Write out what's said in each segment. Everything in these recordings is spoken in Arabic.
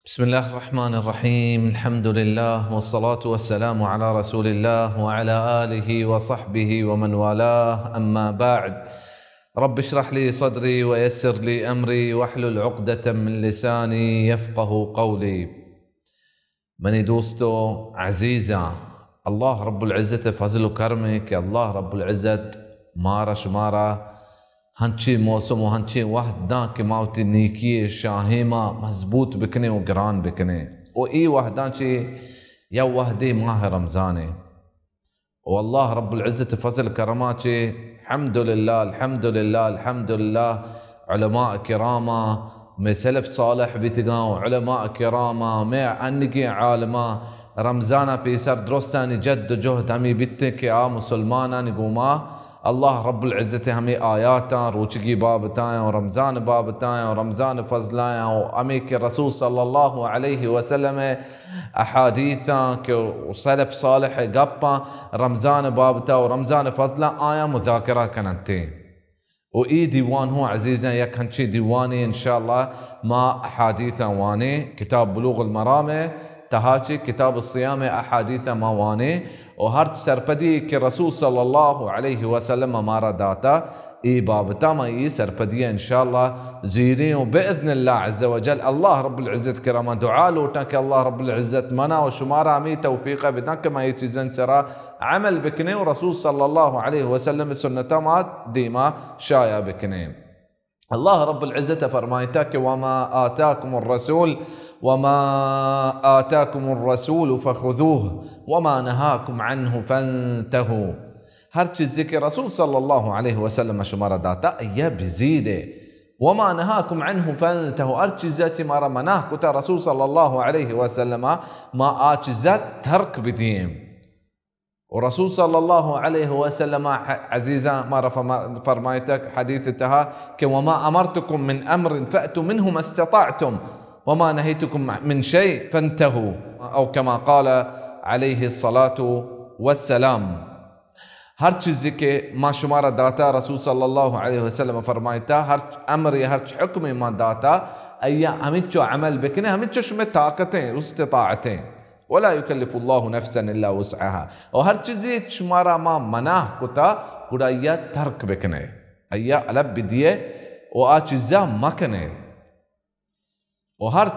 بسم الله الرحمن الرحيم. الحمد لله والصلاة والسلام على رسول الله وعلى آله وصحبه ومن والاه، أما بعد. رب اشرح لي صدري ويسر لي أمري واحلل عقدة من لساني يفقه قولي. مني دوستو عزيزة، الله رب العزة فضل وكرمك. الله رب العزة مارا شمارا हंची मौसम हंची वहदा के मावती नीकी शाहिमा मजबूत बिकने और ग्रान बिकने ओ ई वहदा ची या वहदे माह रमजाने ओ अल्लाह रब्बुल इज्जत फजल करमा ची अल्हम्दुलिल्लाह अल्हम्दुलिल्लाह अल्हम्दुलिल्लाह उलमा किरामा में सलफ सालह बितगा उलमा किरामा में अन्नकी आलमा रमजाना पेसर दुरुस्तानी जद्द जुहद हमी बित्ते के आ मुसलमाना निगुमा अल्लाह रब्बुल इज़्ज़त हमें आयातां रोचगी बाबताएं और रमज़ान बाबताएं और रमज़ान फजलाएं और अमी के रसूल सल्लल्लाहु अलैहि वसल्लम अहादीथां के सलफ सालह गप्पा रमज़ान बाबता और रमज़ान फजला आया मुज़ाकरा कनते और ई दीवान हो अजीज़ां यक हंची दीवानी इंशाअल्लाह मा अहादीथां वाने किताब बुलूगुल मराम तहाची किताब सियाम अहादीथां मा वाने और हर सरपदी के रसूल सल्लल्लाहु अलैहि वसल्लम हमारा दाता ई बाबता में ई सरपदियाँ इंशाअल्लाह ज़ीरें और बिइज़्निल्लाह अज़्ज़ वजल अल्लाह रब्बुल इज़्ज़त करामा दुआ लोटा के अल्लाह रब्बुल इज़्ज़त मना और शुमारा अमी तौफीक़ बिना के मैं ये चीज़ें सरा अमल बिकने और रसूल सल्लल्लाहु अलैहि वसल्लम सुन्नता मा दीमा शाया बिकने। अल्लाह रब्बुल इज़्ज़त फरमाता कि वमा आताकुमुर रसूल वमा आताकुमुर रसूल फखुदूह वमा नहाकुम अन्हु फंतहू। हर चीज़ के रसूल सल्लल्लाहु अलैहि वसल्लम शुमारा दाता यह बिज़ीदे वमा नहाकुम अन्हु फंतहू। हर चीज़ मारा मनाह कुता रसूल सल्लल्लाहु अलैहि वसल्लम मा आ चीज़ा तर्क बिदिए और रसूल सल्लल्लाहु अलैहि वसल्लम अजीज़ा मारा फरमायतक हदीथ तहा कि वमा अमरतुकुम मिन अम्र फअतु मिन्हु मस्तताअतुम वमा नहीतुकुम मिन शै फंतहू औ कमा क़ाल अलैहि सलातु वस्सलाम। हर चीज़ के माँ शुमारा दाता रसूल सल्लल्लाहु अलैहि वसल्लम फरमायता हर अमर या हर हुक्म माँ दाता अय्या हमिच्चो अमल बिकने हमिच्चो शुमे ताकतें उस्तिताअतें वला युकल्लिफुल्लाहु नफ्सन इल्ला वुस्अहा। और हर चीज़ शुमारा माँ मनाह कुता गुड़ा अय्या तर्क बिकने अय्या अलब बिदिए वो आ चीज़ा मकने और हर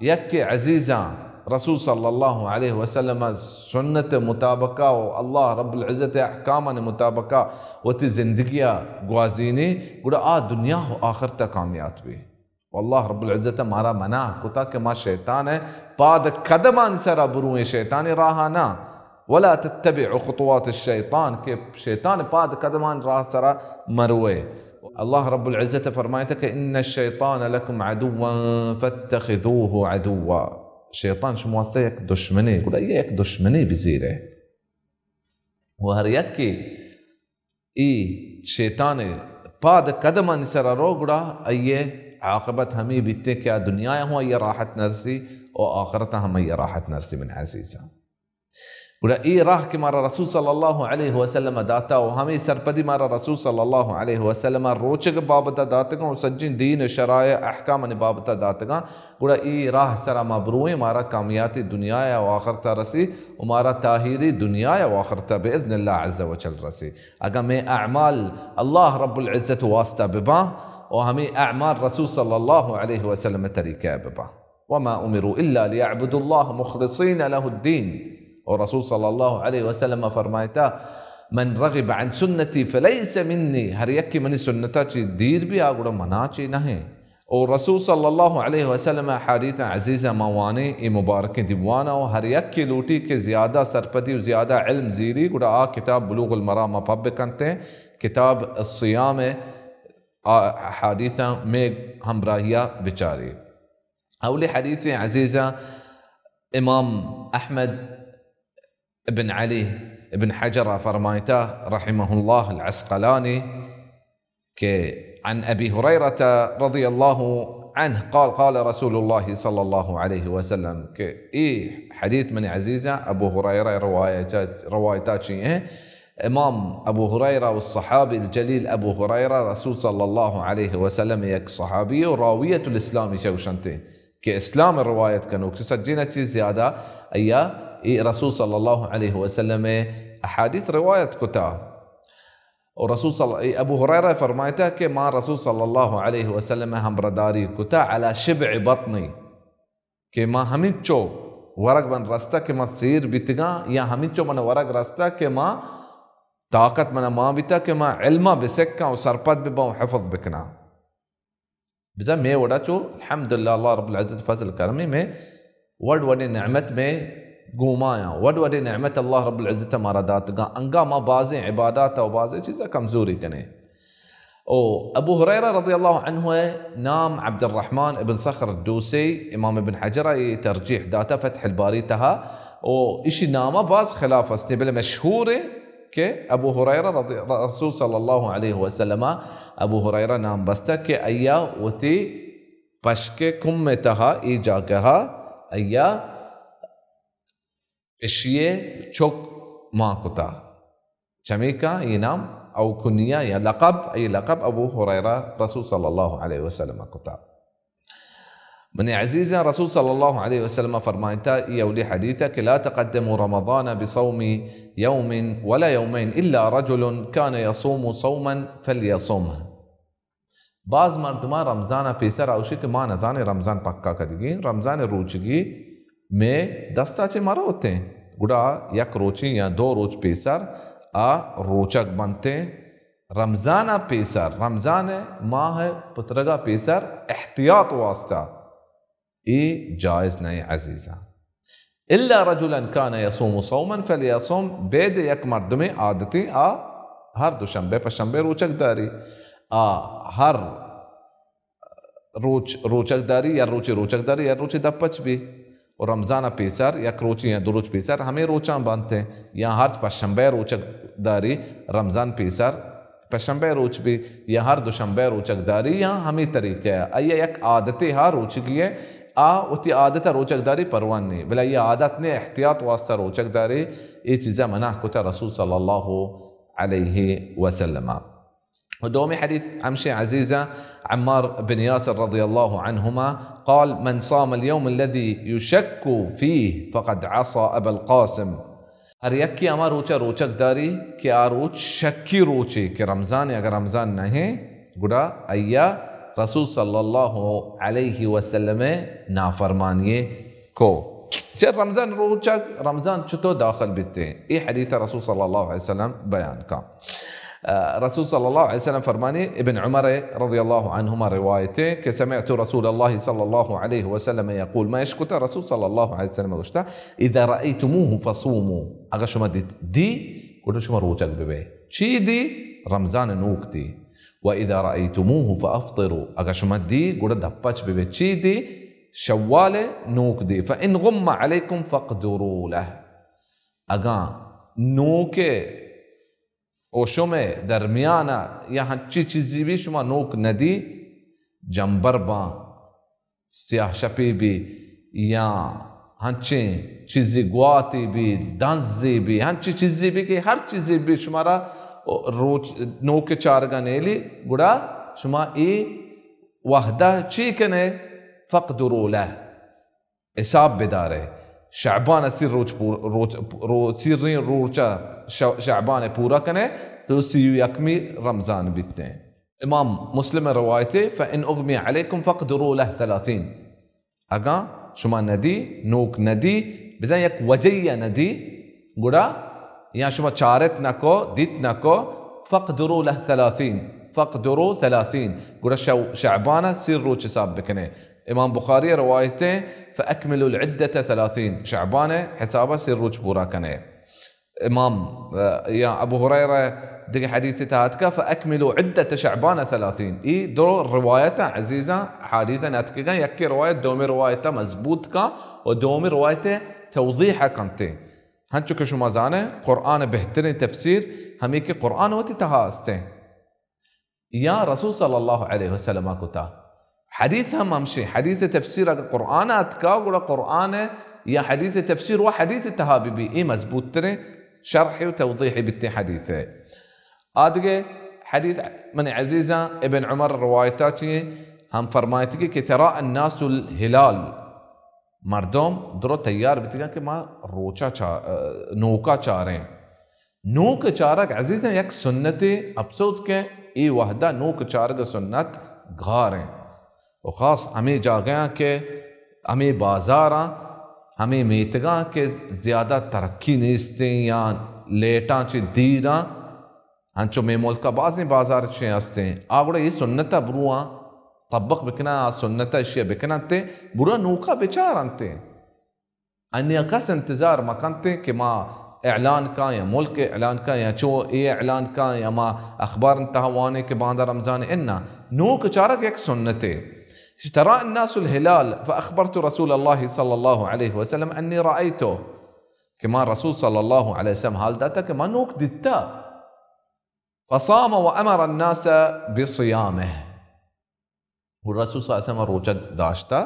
यक के अजीज़ा रसूल सल्लल्लाहु अलैहि वसल्लम सुन्नत मुताबका और अल्लाह रब्बुल इज़्ज़त अहकाम मुताबका वती ज़िंदगिया ग्वाजीनी गुड़ा आ दुनिया हो आखिर तक कामयाब भी। अल्लाह रब्बुल इज़्ज़त मारा मना कुता के माँ शैतान है पाद कदमान सरा बुरुए शैतान राहाना वला तत्तबिउ खुतुवात शैतान के शैतान पाद कदमान राह सरा मरुए। अल्लाह रब्बुल इज़्ज़त फरमाता कि इन्न शैतान लकुम अदुव्वन फत्तखिज़ूहु अदुव्वा। शैतान शुमास्ते एक दुश्मनी गुड़ा ये एक दुश्मनी बिज़ीर है वह हर यक की ई शैतान पाद कदमान सरा रो गुड़ा अये आक़िबत हमी बीते क्या दुनिया हो ये राहत नरसी और आखिरत हम ये राहत नरसी min अज़ीज़ा गुड़ा ई राह के मारा रसूल सल्लल्लाहु अलैहि वसल्लम दाता और हमें सरपदी मारा रसूल सल्लल्लाहु अलैहि वसल्लम रोचक बाबता दातगा और सज्जिन दीन शराय अहकाम ने बाबता दातगा गुड़ा ई राह सरा मबरूए मारा कामयाती दुनिया और आखिरता रसी और मारा ताहिरी और आखिरता बिइज़्निल्लाह अज़्ज़ व जल रसी। अगर मैं अमाल अल्लाह रब्बुल इज़्ज़त वास्ता बिबा और हमें अमाल रसूल सल्लल्लाहु अलैहि वसल्लम तरीक़ा बिबा वमा उमिरू इल्ला लियअबुदुल्लाह मुख़लिसीन लहुद्दीन। और रसूल सल्लल्लाहु अलैहि वसल्लम फरमाता मन रग़िब अन सुन्नती फलैस मिन्नी। हर यक की मनी सुन्नता ची दीर भी आगुड़ा मना ची नहीं। और रसूल सल्लल्लाहु अलैहि वसल्लम हदीथ अजीज़ा मवाने ए मुबारक दीवाना और हर यक की लूटी के ज़्यादा सरपदी और ज़्यादा इल्म ज़ीरी गुड़ा आ किताब बुलूगुल मराम पब करते किताब सियाम हदीथा में हमराहिया बिचारी अवली हदीथ अजीज़ा इमाम अहमद इब्न अली इब्न हजर फरमाता रहमहुल्लाह अल-अस्क़लानी के अन अबी हुरैरा रज़ियल्लाहु अन्हु क़ाल क़ाल रसूलुल्लाह सल्लल्लाहु अलैहि वसल्लम के ई हदीथ मन अज़ीज़ा अबू हुरैरा रवायता ची हैं। इमाम अबू हुरैरा और सहाबी जलील अबू हुरैरा रसूल सल्लल्लाहु अलैहि वसल्लम एक सहाबी और रावियतुल इस्लामी शौशनते كإسلام الرواية كانوا كسجينا شيء زيادة أيا رسول صلى الله عليه وسلم أحاديث رواية كتاب ورسول صلى أبو هريرة فرمايته كي ما رسول صلى الله عليه وسلم هم برداري كتا على شبع بطني كي ما همين چو ورق من رستا كي ما سير بيتغا يا همين چو من ورق رستا كي ما طاقت من ما بيتا كي ما علما بسكا وسرپت ببا وحفظ بكنا بزا میں وڑا چو الحمدللہ اللہ رب العزت فضل کرمی میں وڑی نعمت میں گومایا وڑی نعمت اللہ رب العزت ہمارا داتگا انگا ما بعضی عبادات و بعضی چیزیں کمزوری کنے او ابو ہریرہ رضی اللہ عنہ نام عبد الرحمن ابن صخر الدوسي امام ابن حجرہ ترجیح داتا فتح الباری تها او اشی نامہ بعض خلاف استے بل مشہور کہ ابو ہریرہ رسول صلی اللہ علیہ وسلم ابو ہریرہ نام بستا کہ ایا وتی پشک کم تہا ای جاگہا ایا اشیے چوک ما کتا چمیکا یہ نام او کنیہ یا لقب ای لقب ابو ہریرہ رسول صلی اللہ علیہ وسلم کتا من عزيزا رسول صلى الله عليه وسلم فرمايتا يولي حديثك لا تقدموا رمضان بصوم يوم ولا يومين إلا رجل كان يصوم صوما فليصومه بعض مردما رمضان پیسر اوشی کہ ماں نزان رمضان پکا کدگی رمضان روچگی میں دستا چے مارا ہوتے ہیں گڑا یک روچی یا دو روچ پیسر روچک بنتے رمضان پیسر رمضان ماہ پترگا پیسر احتیاط واسطہ اي جائز نہیں عزیزا الا رجلا كان يصوم صوما فليصوم بيد یک مردم عادتی ہر دوشنبے پشنبے روچک داری ہر روچک داری یا روچک داری یا روچی دپچ بھی اور رمضان پیسر یک روچی یا دو روچ پیسر ہمیں روچاں باندھتے ہیں یا ہر پشنبے روچک داری رمضان پیسر پشنبے روچ بھی یا ہر دوشنبے روچک داری یا ہمیں طریقہ ہے ایا یک عادتی ہر روچکی ہے وتی عادت روچک داری پروان نہیں بلا یہ عادت نے احتیاط واسطہ روچک داری یہ چیزیں منع کتا رسول صلی اللہ علیہ وسلم ودومي حديث أمشي عزيزة عمار بن ياسر رضي الله عنهما قال من صام اليوم الذي يشك فيه فقد عصى أبا القاسم أريكي أما روچك داري كي آروچ شكي روچي كي رمضان اگر رمضان نہیں گڑا ايا رسول صلی اللہ علیہ وسلم نافرمانیے کو چل رمضان روچک رمضان چطور داخل بیتے ہیں یہ حدیث رسول صلی اللہ علیہ وسلم بیان کا رسول صلی اللہ علیہ وسلم فرمانی ابن عمر رضی اللہ عنہما روایتے کہ سمعت رسول اللہ صلی اللہ علیہ وسلم يقول ما يشكت رسول صلی اللہ علیہ وسلم گوشتا اذا رأيتموه فصوموا اگر شما دی گوشتا شما روچک ببے چی دی رمضان نوک دی وإذا رأيتموه فأفطروا اگر شما دی گوڑا دپچ بے چی دی شوال نوک دی فإن غم عليكم فاقدروا له اگر نوک او شما درمیانا یا ہنچی چیزی بھی شما نوک ندی جنبر با سیاہ شپی بھی یا ہنچی چیزی گواتی بھی دنزی بھی ہنچی چیزی بھی کہ ہر چیزی بھی شمارا روچ نوک چارگا نیلی گڑا شما ای وحدہ چی کنے فقدروا له حساب بدارے شعبان سیر سیرین روچا شعبان پورا کنے تو سیو یکمی رمضان بیتے ہیں امام مسلم روایتے فإن اغمی علیکم فقدروا له 30 اگا شما ندی نوک ندی بزن یک وجیہ ندی گڑا یا شما چارت نکو دیت نکو فقدروا له 30 فقدروا 30 گوڑا شعبانہ سیر روچ حساب بکنے امام بخاری روایتیں فأكملوا العدة 30 شعبانہ حسابہ سیر روچ پورا کنے امام یا ابو ہریرہ دیکھ حدیث تحت کا فأكملوا عدة شعبانہ 30 ای دو روایتہ عزیزہ حادیثہ نتکے گا یکی روایت دومی روایتہ مضبوط کا اور دومی روایتہ توضیح کنتے ہنچو کہ شما زانے قرآن بہترین تفسیر ہمیں کہ قرآن ہوتی تحاستے ہیں یا رسول صلی اللہ علیہ وسلم کو تا حدیث ہم ہمشی حدیث تفسیر اگر قرآن اتکا گوڑا قرآن یا حدیث تفسیر و حدیث تحابی بھی ای مضبوط ترے شرحی و توضیحی بیتے حدیث ہے آدھگے حدیث من عزیزہ ابن عمر روایتہ چیئے هم فرمایتی که ترا الناس الهلال مردم درو تیار بیتگن که ما روچا نوکا چاریں نوک چارک عزیزاً یک سنت افسوس کے ای وحدہ نوک چارک سنت گھاریں و خاص ہمیں جاگیاں کہ ہمیں بازاراں ہمیں میتگاں کے زیادہ ترقی نیستیں یا لیٹاں چی دیراں ہنچو میں ملکہ بعض بازار چی ہستیں آگوڑا یہ سنتا بروہاں طبق بکنا سنتا اشیاء بکنا تے برا نوکا بچارن تے انہی اکس انتظار مکن تے کہ ما اعلان کا یا ملک اعلان کا یا چو اے اعلان کا یا ما اخبار انتہوانے کے باندھا رمضان انہا نوک چارک ایک سنتے اشترى الناس الهلال فأخبرت رسول الله صلى الله عليه وسلم أني رأيته كما رسول صلى الله عليه وسلم حال داتا كما نوك دتا فصام وأمر الناس بصيامه والرسول صلى الله عليه وسلم روچک داشتا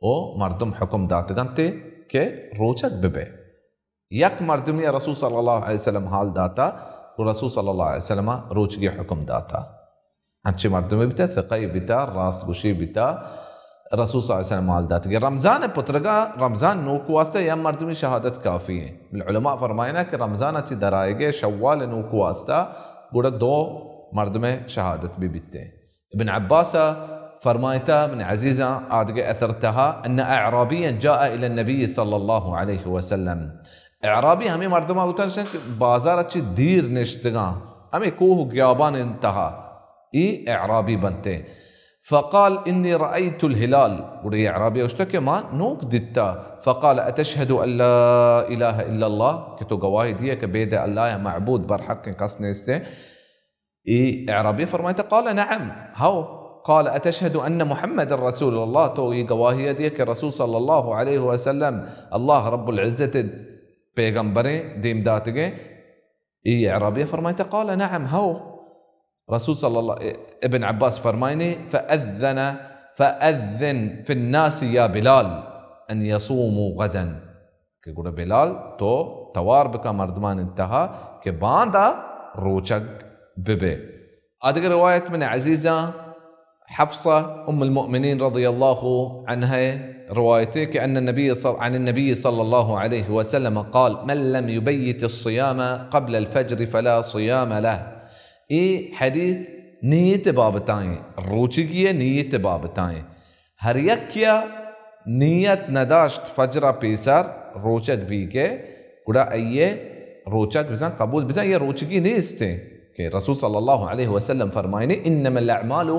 او مردم حکم داتگان تے کہ روچک ببے یک مردم یا رسول صلی اللہ علیہ وسلم حال داتا ورسول صلی اللہ علیہ وسلم روچگی حکم داتا ہنچے مردم بیتا ثقائی بیتا راست گوشی بیتا رسول صلی اللہ علیہ وسلم حال داتا کہ رمضان پترگا رمضان نوکو واسطہ یا مردمی شہادت کافی ہے العلماء فرمائنا کہ رمضان اچھی درائے گے شوال نوکو واسطہ گوڑا دو مردم شہادت بھی بیتے ابن عباس فرمایتا من عزيزة آدق أثرتها أن أعرابيا جاء إلى النبي صلى الله عليه وسلم اعرابی ہمیں مردمہ ہوتا ہے کہ بازار اچھی دیر نشتگاں ہمیں کوہ گیابان انتہا ای اعرابی بنتے فقال انی رأیت الہلال اور یہ اعرابی اشتا کہ ما نوک دیتا فقال اتشہد ان لا الہ الا اللہ کہ تو گواہی دیا کہ بید اللہ معبود برحق قصنے استے ای اعرابی فرمائتا قال نعم ہاو قال اتشهد ان محمد رسول الله تو یہ گواہی دیا کہ رسول صلی اللہ علیہ وسلم اللہ رب العزت پیغمبریں دیم داتگے ای اعرابی فرمائتا قال نعم ہو رسول صلی اللہ ابن عباس فرمائنی فأذن في الناس یا بلال ان يصوموا غدا کہ گوڑا بلال تو توار بکا مردمان انتہا کہ باندھا روچک ببے آدھگر روایت من عزیزہ حفصة أم المؤمنين رضي الله عنها روايتك أن عن النبي صلى الله عليه وسلم قال من لم يبيت الصيام قبل الفجر فلا صيام له إيه حديث نية بابتائیں روچگیه نية بابتائیں ہر یکیا نیت نداشت فجر پیسر روچک بھی کے گڑا ایے روچک بزن قبول بزن یہ روچگی نیستے کہ رسول صلی اللہ علیہ وسلم فرمائنی انما الاعمال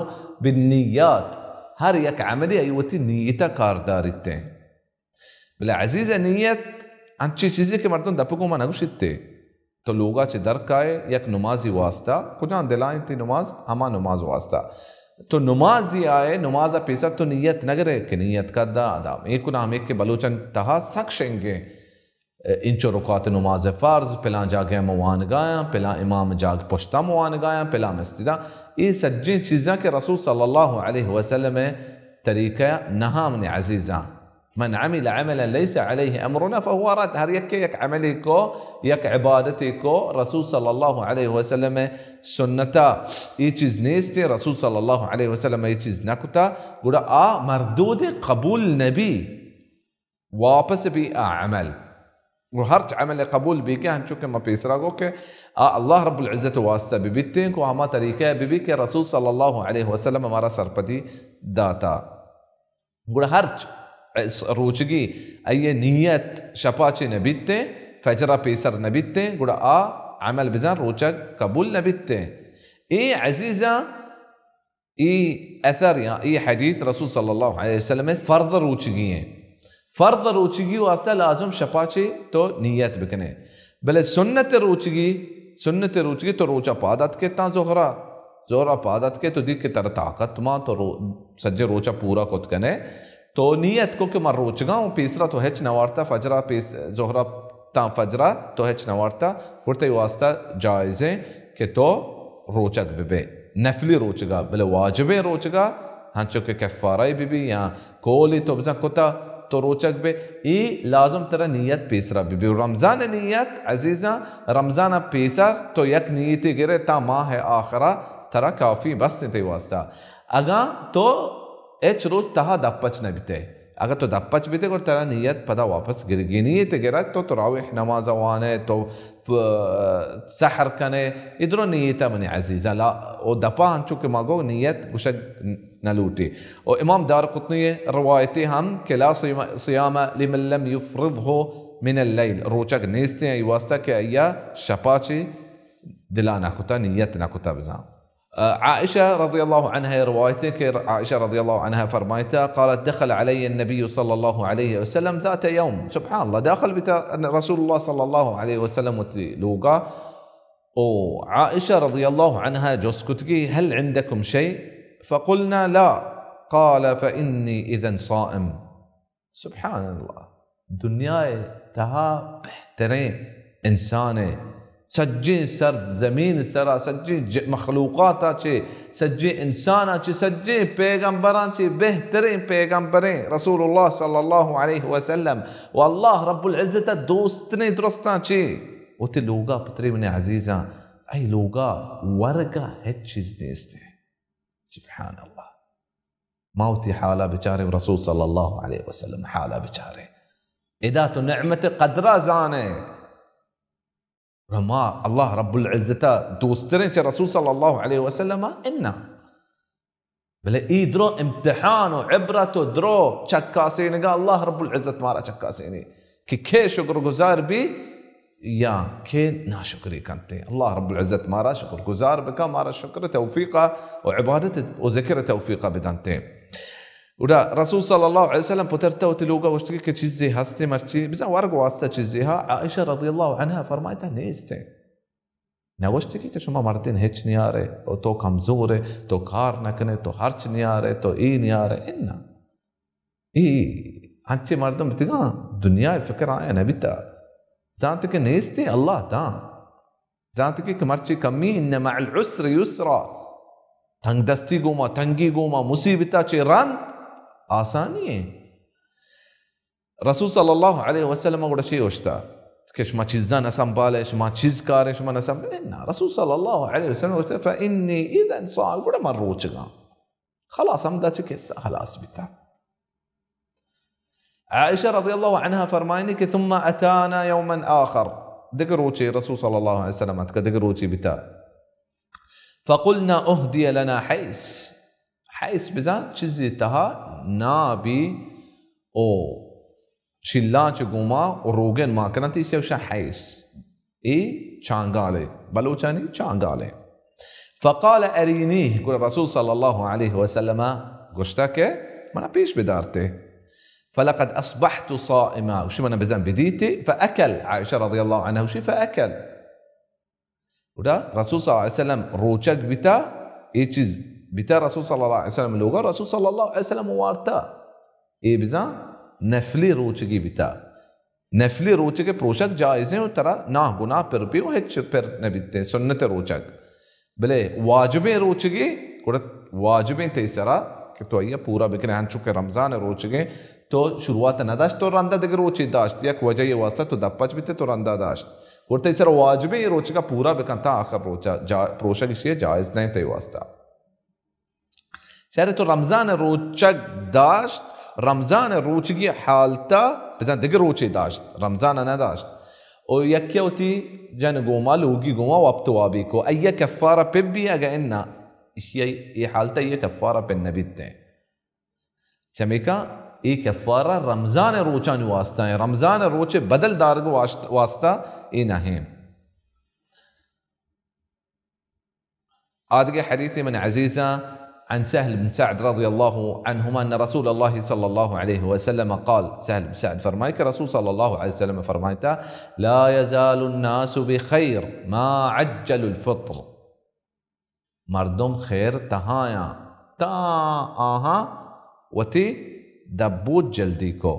بالنیات ہر یک عملی ایوتی نیتا کاردارتے ہیں بلا عزیز نیت انچی چیزی کہ مردم دپکو ما نگوشتے تو لوگا چی درک آئے یک نمازی واسطہ کجان دلائیں تھی نماز ہما نماز واسطہ تو نمازی آئے نمازہ پیسا تو نیت نگرے کہ نیت کا دا آدم ایک نام ایک کے بلوچن تہا سکشنگے انچو رکعت نماز فرض پلا جاگے موان گایا پلا امام جاگ پشتا موان گایا پلا مسجدہ یہ سجین چیزاں کہ رسول صلی اللہ علیہ وسلم طریقہ نہا من عزیزاں من عمل عملا ليس عليه امرنا فهو رد ہر یک عملی کو یک عبادتی کو رسول صلی اللہ علیہ وسلم سنتا یہ چیز نیستے رسول صلی اللہ علیہ وسلم یہ چیز نکتا گوڑا مردود قبول نبی واپس بھی عمل اور ہر عمل قبول بھی کہ ہم چکے ما پیسرا گو کہ اللہ رب العزت واسطہ بھی بیتے کو ہما طریقہ بھی بھی کہ رسول صلی اللہ علیہ وسلم ہمارا سرپتی داتا گوڑا ہر روچگی ایے نیت شپاچی نبیتے فجرہ پیسر نبیتے گوڑا عمل بزن روچگ قبول نبیتے اے عزیزہ ای اثر یا ای حدیث رسول صلی اللہ علیہ وسلم فرض روچگی ہیں فرض روچگی واسطہ لازم شپاچی تو نیت بکنے بلے سنت روچگی تو روچا پادت کے تا زہرہ پادت کے تو دیکھ کے تر طاقت ماں تو سجے روچا پورا کت کنے تو نیت کو کہ میں روچگا ہوں پیسرا تو ہچ نوارتا فجرہ زہرہ تا فجرہ تو ہچ نوارتا گرتے واسطہ جائزیں کہ تو روچک بے نفلی روچگا بلے واجبیں روچگا ہنچو کہ کفارائی بھی یا کولی تو بزن کتا تو روچک بے ای لازم ترہ نیت پیسرا بھی رمضان نیت عزیزاں رمضان پیسر تو یک نیتی گرے تا ماہ آخرہ ترى كافي بس انت واسطة اگا تو اچ روز تها دپچ نبیتے اگر تو دپچ بیتے اور ترا نیت پدا واپس گرگی نیت گرک تو تراویح نماز وانے تو سحر کنے ادرو نیتا من عزیزا لا او دپا ہنچو کہ ماگو نیت گشد نلوٹی او امام دار قطنی روایتی ہم کہ لا صیام لمن لم يفرضه من الليل روچک نیستے ہیں واسطہ کہ ایا شپاچی دلانا کتا نیت نہ کتا بزام عائشة رضي الله عنها روايتك عائشة رضي الله عنها فرمايتها قالت دخل علي النبي صلى الله عليه وسلم ذات يوم سبحان الله داخل رسول الله صلى الله عليه وسلم لوقا وعائشة رضي الله عنها جوسكتكي هل عندكم شيء فقلنا لا قال فإني إذن صائم سبحان الله دنيا تها بهترين إنسانه سجی سر زمین سرا سجی مخلوقاتا چے سجی انسانا چے سجی پیغمبران چے بہترین پیغمبریں رسول اللہ صلی اللہ علیہ وسلم واللہ رب العزت دوستنے درستان چے وہ تے لوگا پترے من عزیزاں ای لوگا ورگا ہے چیز نیستے سبحان اللہ موتی حالہ بچارے رسول صلی اللہ علیہ وسلم حالہ بچارے ادا تو نعمت قدرہ زانے وما الله رب العزة دوسترين رسول صلى الله عليه وسلم إنا بل درو امتحان وعبرة درو چکاسيني قال الله رب العزة مارا چکاسيني كي شكر گزار بي يا كي ناشكري كنتي الله رب العزة مارا شكر گزار بك مارا شكر توفيقه وعبادة وذكر توفيقه بدانتي ودا رسول صلى الله عليه وسلم پترتا وتلوغا وشتكي که چیزی هستی مرچی بزن ورق واسطه چیزی ها عائشة رضی الله عنها فرمایتا نیسته نوشتكي که شما مردین هیچ نیاره و تو کمزوره تو کار نکنه تو هرچ نیاره تو ای نیاره اینا ای هنچی مردم بتگا دنیا فکر آیا نبیتا زانتی که نیستی الله تا زانتی که مرچی کمی ان مع العسر يسرا تنگ دستی گوما تنگی گوما مصیبتا چی رند آسانی ہے رسول صلی اللہ علیہ وسلم گوڑا چی ہوشتا کہ شما چیزاں نہ سنبھالے شما چیز کارے شما نہ سنبھالے رسول صلی اللہ علیہ وسلم ہوشتا فإنی اذا صاحب گوڑا من روچگا خلاص ہم دا چکے خلاص بیتا عائشہ رضی اللہ عنها فرمائنی کہ ثم اتانا یوما آخر دگر روچی رسول صلی اللہ علیہ وسلم اتکا دگر روچی بیتا فقلنا اهدي لنا حیث بزن چیزی تها نابی او شلان چه گوما و روگن ما کنن تیش یوشا حیث ای چانگاله بلوچانی چانگاله فقال ارینیه گوڑا رسول صلی اللہ علیہ وسلم گوشتا که منا پیش بدارته فلقد اصبحت صائما وشي منا بزن بديتي فاكل عائشه رضي الله عنها وشي فاكل وده رسول صلى الله عليه وسلم روچك بتا اي چیز بتا رسول صلى الله عليه وسلم لوگا رسول صلى الله عليه وسلم وارتا اي بزن نفلی روچگی بتا نفلی روچگی پروشک جائز ہیں ترا نہ گناہ پر بھی ہچ پر نبیتے سنت روچک بلے واجبیں روچگی کوڑا واجبیں تیسرا کہ تو یہ پورا بکنے ہن چکے رمضان روچگے تو شروعات نہ داشت تو رندہ دگر روچی داشت یک وجہ یہ واسطہ تو دپچ بیتے تو رندہ داشت اور تیسرا واجبیں یہ روچگا پورا بکن تا آخر روچا پروشک اسی جائز نہیں تے واسطہ شہر تو رمضان روچک داشت رمضان روچگی حالتا بزن دیگر روچی داشت رمضان نداشت و یکیوتی جن گوما لوگی گوما وابتوابی کو ای کفارہ پب بھی اگا اننا یہ حالتا یہ کفارہ پہ نبیت ہیں چمیکا یہ کفارہ رمضان روچانی واسطہ ہے رمضان روچے بدل دارگو واسطہ یہ نہیں آدھگے حدیث من عزیزہ عن سهل بن سعد رضي الله عنهما أن رسول الله صلى الله عليه وسلم قال سهل بن سعد فرمايك رسول صلى الله عليه وسلم فرمايته لا يزال الناس بخير ما عجل الفطر مردم خير تهايا تا آها وتي دبوج جلدی کو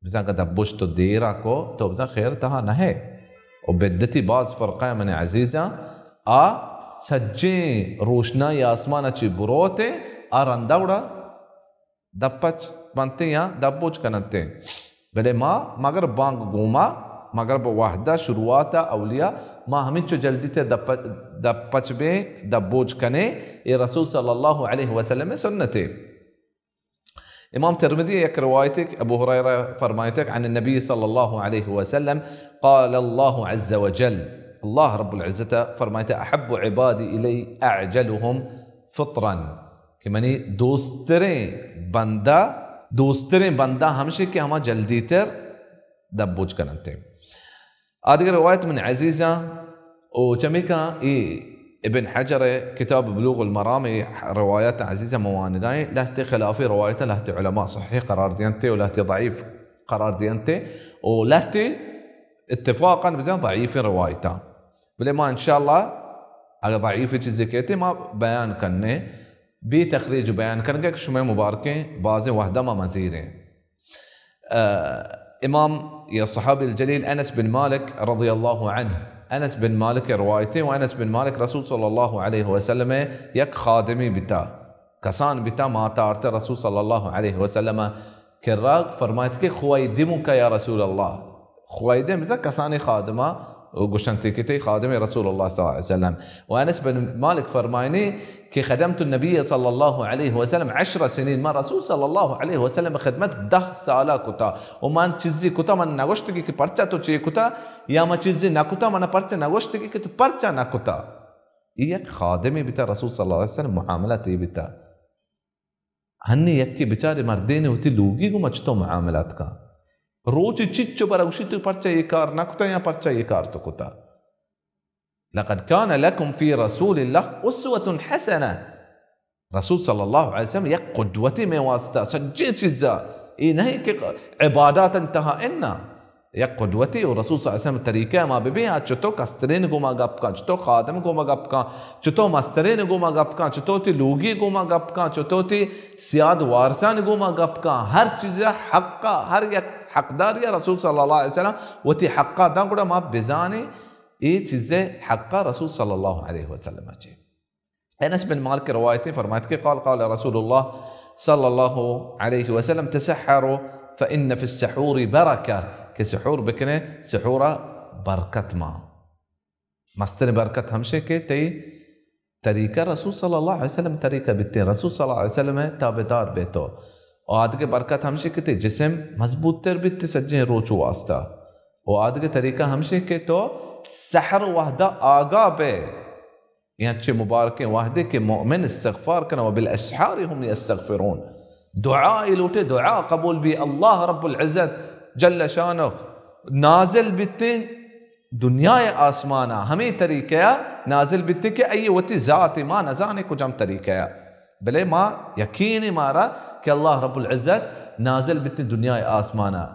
بزن کا دبوج تو دیرا کو تو بزن خير تها نهي وبدتي باز فرقه من عزيزه سجی روشنائی آسمانہ چی بروتے آرندوڑا دپچ بنتے یا دبوچ کنتے بلے ما مگر بانگ گوما مگر بوحدہ شروعاتا اولیاء ما همین چو جلدیت دپچ بے دبوج کنے یہ رسول صلی اللہ علیہ وسلم سنته. إمام ترمذي يك روايتك أبو هريرة فرمايتك عن النبي صلى الله عليه وسلم قال الله عز وجل الله رب العزة فرمايته أحب عبادي إلي أعجلهم فطرا كماني دوسترين بندا همشي كي هما جلدي تر دبوج كننتي. هذه رواية من عزيزة وجميكا ابن حجر كتاب بلوغ المرام روايات عزيزة موانداي لهتي خلافي روايته لهتي علماء صحيح قرار دينتي ولهتي ضعيف قرار دينتي ولهتي اتفاقا بزين ضعيف روايته بلي ما ان شاء الله على ضعيف جزكيتي ما بيان كنه بتخريج بيان كنك شو مباركين بازي وحده ما مزيرين. امام يا الصحابي الجليل انس بن مالك رضي الله عنه أنس بن مالك روايته وأنس بن مالك رسول صلى الله عليه وسلم يك خادمي بتا كسان بتا ما تارت رسول صلى الله عليه وسلم كراق فرمايتك خويدمك يا رسول الله خويدم بتا كساني خادمة وقشنتكتي خادم رسول الله صلى الله عليه وسلم. وأنس بن مالك فرمايني كي خدمت النبي صلى الله عليه وسلم 10 سنين ما رسول صلى الله عليه وسلم خدمت 10 سالا كتا ومن چیزی کتا من نگوشتگی که پرچا تو چی کتا یا من چیزی نکتا من پرچا نگوشتگی که تو پرچا نکتا. یک خادمی بتا رسول صلى الله عليه وسلم معاملاتی بتا هنی یکی بیچاره مردین ہوتی لوگی کو مچتو معاملات کا روچ چچو برگوشی تو پرچا یہ کار نکتا یا پرچا یہ کار تو کتا. لقد كان لكم في رسول الله أسوة حسنة. رسول صلى الله عليه وسلم يك قدوتي من واسطة سجل چیزا إنهي عبادات انتهى إنا يك قدوتي ورسول صلى الله عليه وسلم طریقہ ما ببین چطور کسترین گوما گپ کن چطور خادم گوما گپ کن چطور مسترین گوما گپ کن چطور تی لوگی گوما گپ کن چطور تی سیاد وارثان گوما گپ کن ہر چیز حقا ہر یک حقدار یا رسول صلی اللہ علیہ وسلم وتی حقا دان گوڑا ما بزانی یہ چیزیں حقا رسول صلی اللہ علیہ وسلم اچھے. انس بن مالك روايته فرماتك قال رسول الله صلى الله عليه وسلم تسحروا فإن في السحور بركة كسحور بكنه سحورة بركة ما مستر بركة همشي كي تي طريقة رسول صلى الله عليه وسلم طريقة بتين رسول صلى الله عليه وسلم تابدار بيتو وعاد के बरकत हमशे के ते जिस्म मजबूत तर बित सज्जे रोचो वास्ता وعاد के तरीका हमशे के तो सहर वहदा आगा पे يعني شيء مبارك وحده के مؤمن استغفار كنا وبالاسحار هم يستغفرون دعاء لوटे دعاء قبول بي الله رب العزت جل شانه نازل बिते दुनिया आसमाना हमें तरीका नाजिल बिते के अय वती ذات ما नजाने को जम तरीका भले मां यकीन मारा कि अल्लाह रब्बुल इज्जत नाजिल बिते दुनिया आसमाना.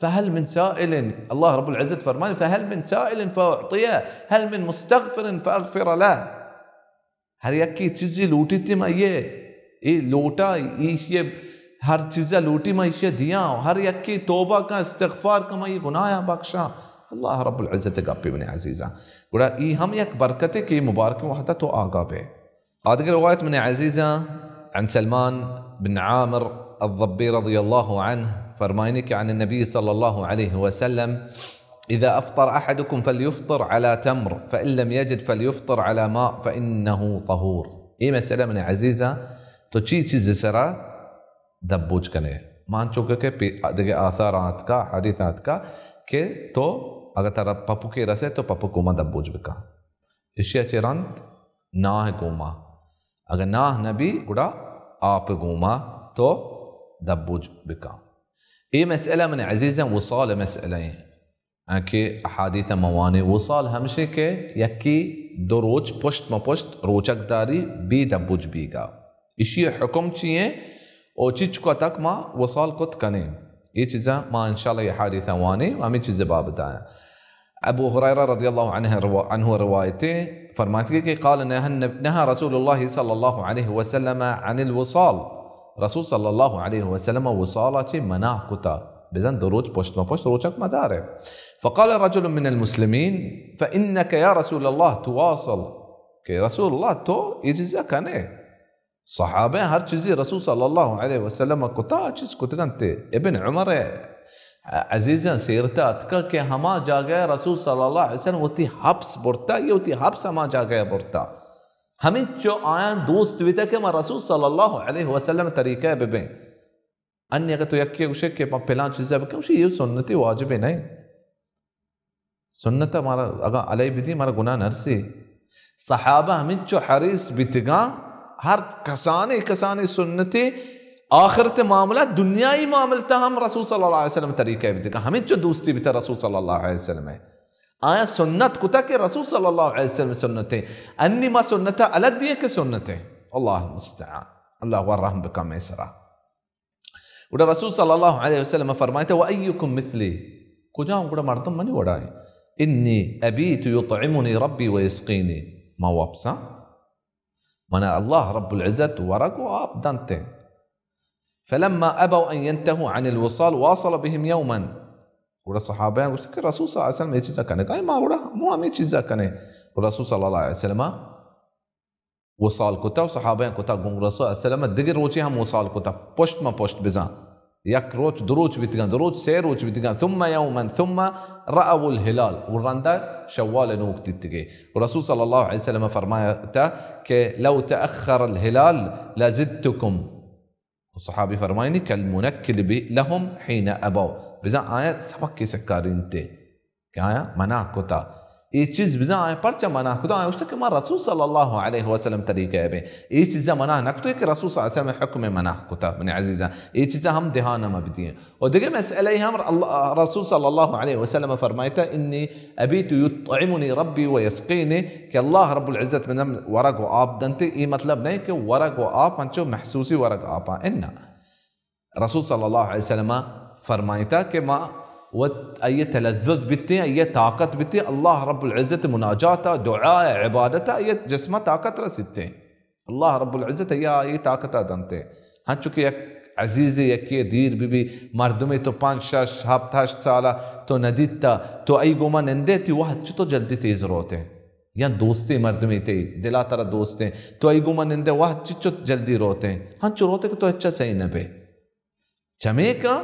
فهل من سائل الله رب العزة فرمان فهل من سائل فأعطيه هل من مستغفر فأغفر له. हर एक की चीज़ें लूटी थी मैं ये लूटा ये हर चीज़ें लूटी मैं ये दिया हर एक की तौबा का इस्तिग़फ़ार का मैं ये गुनाह बख्शा अल्लाह रब्बुल इज़्ज़त का बिन अज़ीज़ा गुड़ा ये हम एक बरकत की मुबारक वहदा तो आगा पे. आदि रवायत من अज़ीज़ा عن سلمان بن عامر الضبي رضي الله عنه فرماينك عن النبي صلى الله عليه وسلم إذا أفطر أحدكم فليفطر على تمر فإن لم يجد فليفطر على ماء فإنه طهور. ये مسألة من عزيزة तो चीज़ सरा दबोच कने मान चुके के देखिए आसारात का हदीसात का के तो अगर तारा पप्पू के रसे तो पप्पू कोमा दबोच बिका इश्या चिरंत नाह गोमा अगर नाह नबी गुड़ा आप गोमा तो दबोच बिका. ये مسألة من عزيزة وصال مسألة कि अहादीथ मवाने वसाल हमशे के यकी दो रोज पुष्ट म पुष्ट रोचकदारी बी दबुज बीगा इशी हुक्म चाहिए और चीज को तक माँ वसाल कुत कने ये चीज़ा माँ इंशाल्लाह ये हादीथ वाने हमें चीज़ें बाब बताया. अबू हुरैरा रज़ियल्लाहु अन्हु रवायते फरमाते कि قال नहा रसूलुल्लाह सल्लल्लाहु अलैहि वसल्लम अनिल वसाल रसूल सल्लल्लाहु अलैहि वसल्लम वसाला ची मना कुता بزن دروج پشت ما پشت روچک مداره. فقال رجل من المسلمين فإنك يا رسول الله تواصل كي رسول الله تو إجزا كنه صحابه هر چیزی رسول صلى الله عليه وسلم کتا چیز کتگنته. ابن عمر عزیزان سیرتا که همه جاگه رسول صلی الله علیه وسلم وتی حبس برتا یا وتی حبس همه جاگه برتا همین جو آیان دوست بیتا که ما رسول صلی الله علیه وسلم طریقه ببین انی اگر تو یکی گوشه که ما پلان چیزا بکنم وشه یہ سنتی واجب نہیں سنت ہمارا اگر علی بدی ہمارا گناہ نرسی صحابہ همین جو حریص بیتگا ہر کسانی سنتی آخرت معاملات دنیای معاملتا ہم رسول صلی اللہ علیہ وسلم طریقہ بیتگا همین جو دوستی بیتا رسول صلی اللہ علیہ وسلم ہے آیا سنت کتا کہ رسول صلی اللہ علیہ وسلم سنتیں انی ما سنتا الگ دیئے کہ سنتیں اللہ المستعان اللہ ورحم بکا میسرہ ودا رسول صلی اللہ علیہ وسلم فرمائیتا وَأَيُّكُمْ مِثْلِي کجاؤں گوڑا مردم منی وڑائے انی ابیت یطعمنی ربی ویسقینی ما وابسا منا اللہ رب العزت ورقو آپ دانتے فلما ابوا ان ينتهوا عن الوصال واصل بهم يوما ودا صحابہ گوشتا کہ رسول صلی اللہ علیہ وسلم یہ چیزا کنے کہا ما وڑا مو ہمیں چیزا کنے رسول صلی اللہ علیہ وسلم وصال کتا و صحابہ کتا گونگ رسول صلی اللہ علیہ وسلم دیگر روچی ہم وصال کتا پشت ما پشت بزان یک روچ دروچ بیتگان دروچ سی روچ بیتگان ثم يوما ثم رأوا الهلال ورندا شوال نوک تتگی ورسول صلی اللہ علیہ وسلم فرمایا کہ لو تأخر الهلال لزدتكم الصحابي فرمايني كالمنكل لهم حين ابوا بزا آیت سبق کی سکارین تے کہ آیا منع کتا یہ چیز بزا آیا پرچا منع کتا آیا اشتا کہ ما رسول صلی اللہ علیہ وسلم طریقہ ہے یہ چیزا منع نکتو ہے کہ رسول صلی اللہ علیہ وسلم حکم منع کتا من عزیزا یہ چیزا ہم دہانا ما بدیں اور دیکھیں مسئلہ ہم رسول صلی اللہ علیہ وسلم فرمائیتا انی ابیت یطعمنی ربی ویسقینی کہ اللہ رب العزت من ورق و آپ دنتے یہ مطلب نہیں کہ ورق و آپ ہنچو محسوسی ورق آپا انہا رسول صلی اللہ علیہ وسلم فرمائیتا کہ ما ای تلذذ بیتی ای طاقت بیتی اللہ رب العزت مناجاتا دعا عبادتا ای جسمہ طاقت رسیتے اللہ رب العزت ای طاقت دنتے ہاں چونکہ یک عزیزی یکی دیر بی مردمی تو 5-6 7-8 سالہ تو ندیتا تو ای گوما نندے تی واحد چطو جلدی تیز روتے یا دوستی مردمی تی دلا ترہ دوستے تو ای گوما نندے واحد چطو جلدی روتے ہاں چو روتے کہ تو اچھا صحیح نبے چمے کا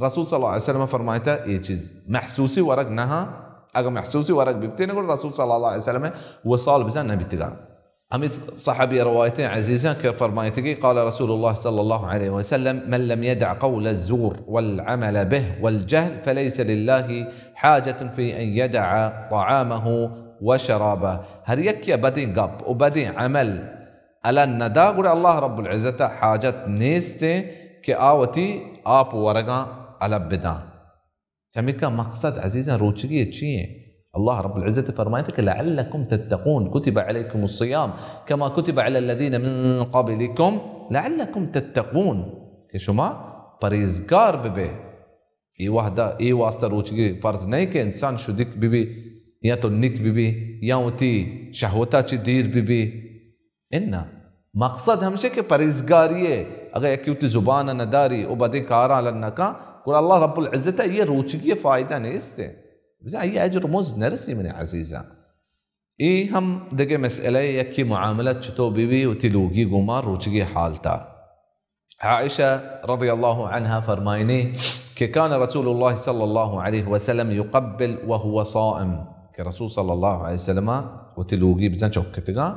رسول صلی اللہ علیہ وسلم فرمائیتا یہ چیز محسوسی ورق نہا اگر محسوسی ورق بیبتے نگو رسول صلی اللہ علیہ وسلم وصال بزن نبیتگا ہم اس صحابی روایتیں عزیزاں کہ فرمائیتگی قال رسول اللہ صلی اللہ علیہ وسلم من لم يدع قول الزور والعمل به والجهل فليس لله حاجة في أن يدع طعامه وشرابه ہر یک یا بدیں گپ و بدیں عمل علی الندا گوڑا اللہ رب العزت حاجت نیستے کہ آوتی آپ ورگاں علب بداں چمی کا مقصد عزیزاں روچگی اچھی ہیں اللہ رب العزت فرمائے کہ لعلکم تتقون کتب علیکم الصیام کما کتب علی الذین من قبلکم لعلکم تتقون کہ شما پریزگار ببے یہ وحدہ یہ واسطہ روچگی فرض نہیں کہ انسان شدک ببی یا تو نک ببی یا ہوتی شہوتا چی دیر ببی انہا مقصد ہمشہ کہ پریزگاری ہے اگر یکی زبان نداری او بدے کارا لنکا کہ اللہ رب العزت یہ روچگی فائدہ نہیں استے بزا یہ اجر مز نرسی من عزیزہ ای ہم دیکھے مسئلہ یکی معاملت چطو بیوی و تلوگی گما روچگی حالتا عائشہ رضی اللہ عنہ فرمائنی کہ کان رسول اللہ صلی اللہ علیہ وسلم يقبل وهو صائم کہ رسول صلی اللہ علیہ وسلم و تلوگی بزا چوکتگا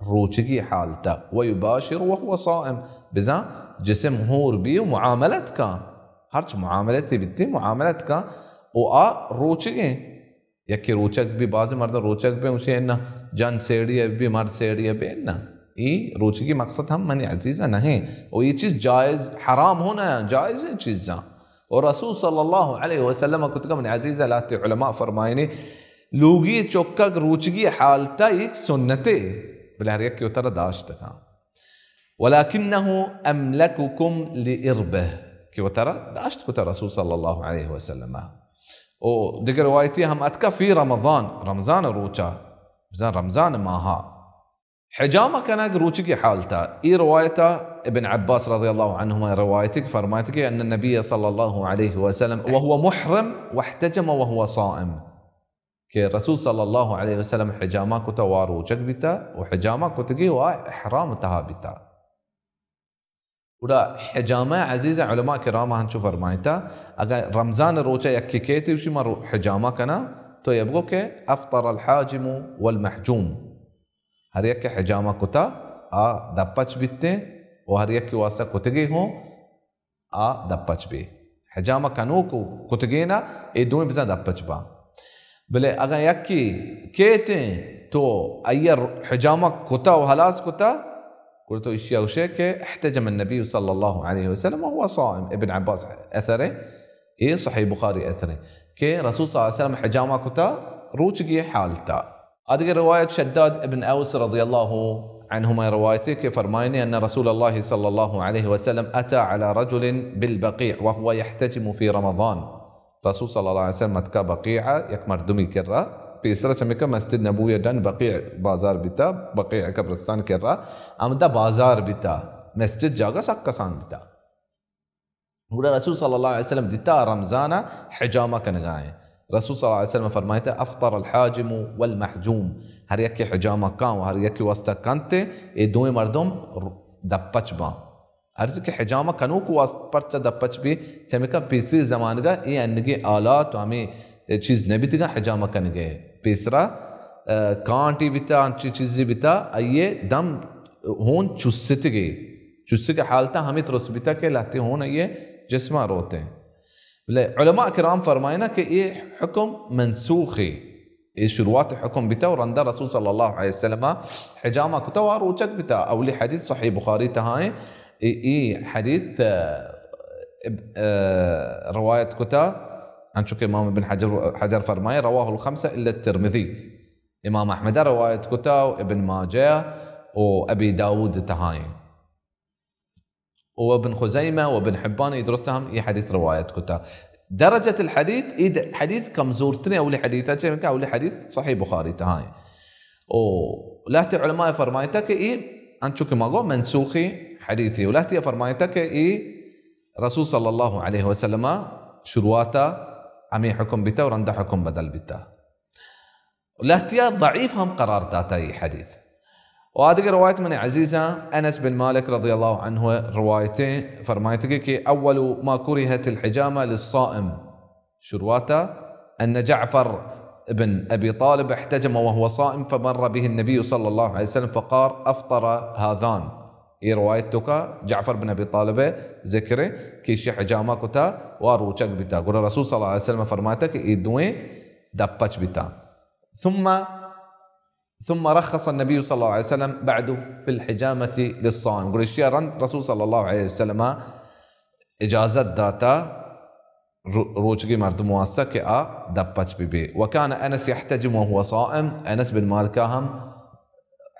روچگی حالتا ويباشر وهو صائم بزا جسم ہور بھی معاملت کا ہرچ معاملتی بیتی معاملت کا او روچگیں یکی روچک بھی بعض مرد روچک بھی اسے انہا جن سیڑی ہے بھی مرد سیڑی ہے بھی انہا یہ روچگی مقصد ہم منی عزیزہ نہیں اور یہ چیز جائز حرام ہونا ہے جائز ہے چیزاں اور رسول صلی اللہ علیہ وسلم کتگا منی عزیزہ لاتے علماء فرمائنے لوگی چوکا روچگی حالتا ایک سنتے بلہر یکی اترہ داشت کا ولكنه أملككم لإربه کہ وہ ترى داشت کتا رسول صلی اللہ علیہ وسلم او دیگر روایتی ہم اتکا فی رمضان روچا بزن رمضان ماہا حجامہ کناک روچی کی حالتا ای روایتا ابن عباس رضی اللہ عنہما روایتی کہ فرمایتی کہ ان النبی صلی اللہ علیہ وسلم وهو محرم واحتجم وهو صائم کہ رسول صلی اللہ علیہ وسلم حجامہ کتا واروچک بیتا و حجامہ کتگی و احرام تہا بیتا ولا حجامة عزيزة علماء كرام هنشوف فرمايتا اگر رمضان روچا يكي كيتي وشي مر حجامة كنا تو يبقوك افطر الحاجم والمحجوم هر يكي حجامة كتا دبچ بيتي وهر يكي واسطة كتگي هو دبچ بي حجامة كانوكو كتگينا دومي بزا دبچ با بلي اگر يكي كيتي تو اي حجامة كتا وهلاس كتا قلت اشياء وشيك احتجم النبي صلى الله عليه وسلم وهو صائم. ابن عباس اثره صحيح بخاري اثره كي رسول صلى الله عليه وسلم حجامة كتا روچگي حالتا. هذه رواية شداد ابن اوس رضي الله عنهما روايته كفرمايني ان رسول الله صلى الله عليه وسلم اتى على رجل بالبقيع وهو يحتجم في رمضان. رسول صلى الله عليه وسلم اتكا بقيعة يك مردمي كرة بيسرا چمكا مسجد نبوي دن بقيع بازار بيتا بقيع قبرستان كرة امدا بازار بيتا مسجد جاگا سكسان بيتا ولا رسول صلى الله عليه وسلم ديتا رمضان حجامة كنغاية. رسول صلى الله عليه وسلم فرمايته افطر الحاجم والمحجوم هر يكي حجامة كان وهر يكي واسطة كانت دوي مردم دپچ با هر يكي حجامة كانوك واسط پرچا دپچ بي چمكا بيسري زمانگا انگي آلات و همي چیز نبیتگا حجامة كنغاية بيسرا کانٹی بتا انچی چیزی بتا آئیے دم ہون چستگے حالتا ہمیں ترس بتا کہ لاتے ہون آئیے جسمہ روتے ہیں. علماء کرام فرمائنا کہ یہ حکم منسوخی یہ شروعات حکم بتا ورندہ رسول صلی اللہ علیہ وسلم حجامہ کتا واروچک بتا. اولی حدیث صحیح بخاری تہائیں یہ حدیث روایت کتا انشوك امام ابن حجر فرمائے رواه الخمسة الا الترمذي. امام احمد رواية كتا وابن ماجه وابي داود تهاي وابن خزيمة وابن حبان يدرسهم اي حديث رواية كتا. درجة الحديث حديث كم زورتني اولي حديثات اولي حديث صحيح بخاري تهاي ولا علماء فرمايتك انشوك ما قول منسوخي حديثي ولا فرمايتك رسول صلى الله عليه وسلم شرواتا عمي حكم بتا ورندا حكم بدل بتا. والاحتياط ضعيف هم قرار داتا حديث. وهذه رواية من عزيزة أنس بن مالك رضي الله عنه روايته فرمايته كي أول ما كرهت الحجامة للصائم شرواتا أن جعفر بن أبي طالب احتجم وهو صائم فمر به النبي صلى الله عليه وسلم فقال أفطر هذان. اي روايتك جعفر بن ابي طالب ذكره كي حجامة كتا واروچك بتا قول الرسول صلى الله عليه وسلم فرماتك دوي دپچ بتا. ثم رخص النبي صلى الله عليه وسلم بعد في الحجامة للصائم. قول الشيء رند رسول صلى الله عليه وسلم اجازت داتا روچگي مردم واسطه كي دپچ بي. وكان انس يحتجم وهو صائم. انس بن مالك هم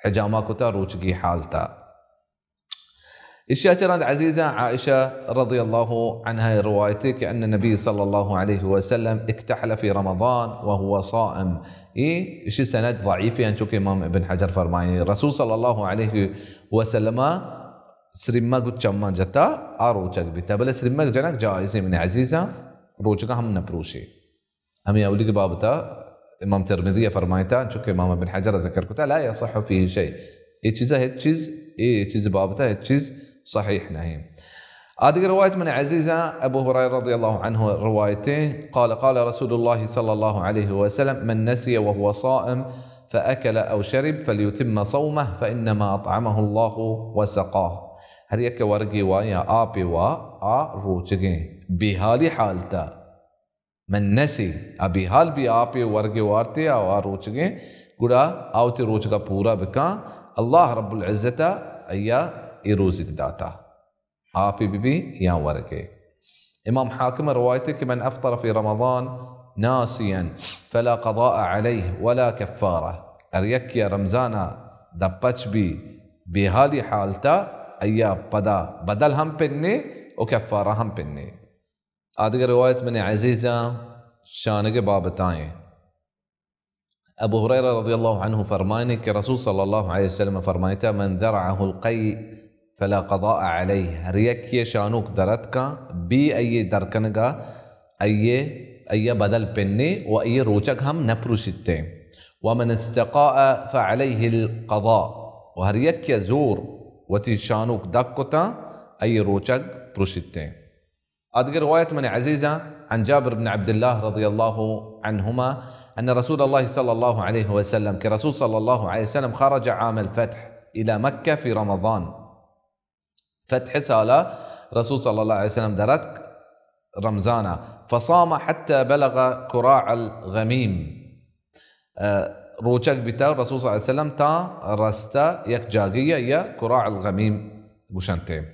حجامة كتا روچگي حالتا. الشاترة عزيزة عائشة رضي الله عنها روايتك أن النبي صلى الله عليه وسلم اكتحل في رمضان وهو صائم. إيش سند ضعيف يعني شوك إمام ابن حجر فرماني رسول صلى الله عليه وسلم سرما قد شما جتا روچك بتا بل سرما جنك جائزة من عزيزة روچك هم نبروشي هم يقولي بابتا إمام ترمذي فرمايتا شوك إمام ابن حجر ذكر كتا لا يصح فيه شيء. إيه چیز بابتا هي چیز صحيح نهي. هذه رواية من عزيزة أبو هريرة رضي الله عنه روايته قال رسول الله صلى الله عليه وسلم من نسي وهو صائم فأكل أو شرب فليتم صومه فإنما أطعمه الله وسقاه. هل يك ورقي ويا آبي روچگي بحالي حالتا من نسي أبي حال بي آبي ورقي وارتي أو روچگي قدا آوتي روچگا پورا بكا الله رب العزة أيا يروزك داتا آبي بي يا ورقي. إمام حاكم روايتك من أفطر في رمضان ناسيا فلا قضاء عليه ولا كفارة. أريك يا رمزانا دبچ بي بهالي حالتا أيا بدل هم بني وكفارة هم بني. هذه رواية من عزيزة شانق بابتاين. أبو هريرة رضي الله عنه فرماني كرسول صلى الله عليه وسلم فرمايته من ذرعه القيء فلا قضاء عليه. ريك شانوك درتك بي أي دركنغا أي بدل بني وأي روچك هم نبروشته. ومن استقاء فعليه القضاء. وهريك يزور وتي شانوك دكتا أي روچك بروشتين. هذه رواية من عزيزة عن جابر بن عبد الله رضي الله عنهما أن رسول الله صلى الله عليه وسلم كرسول صلى الله عليه وسلم خرج عام الفتح إلى مكة في رمضان. فتح سالة رسول صلى الله عليه وسلم درت رمزانا، فصام حتى بلغ كراع الغميم. روچك بتا رسول صلى الله عليه وسلم تا رستا يك جاگية يا كراع الغميم بوشنتين.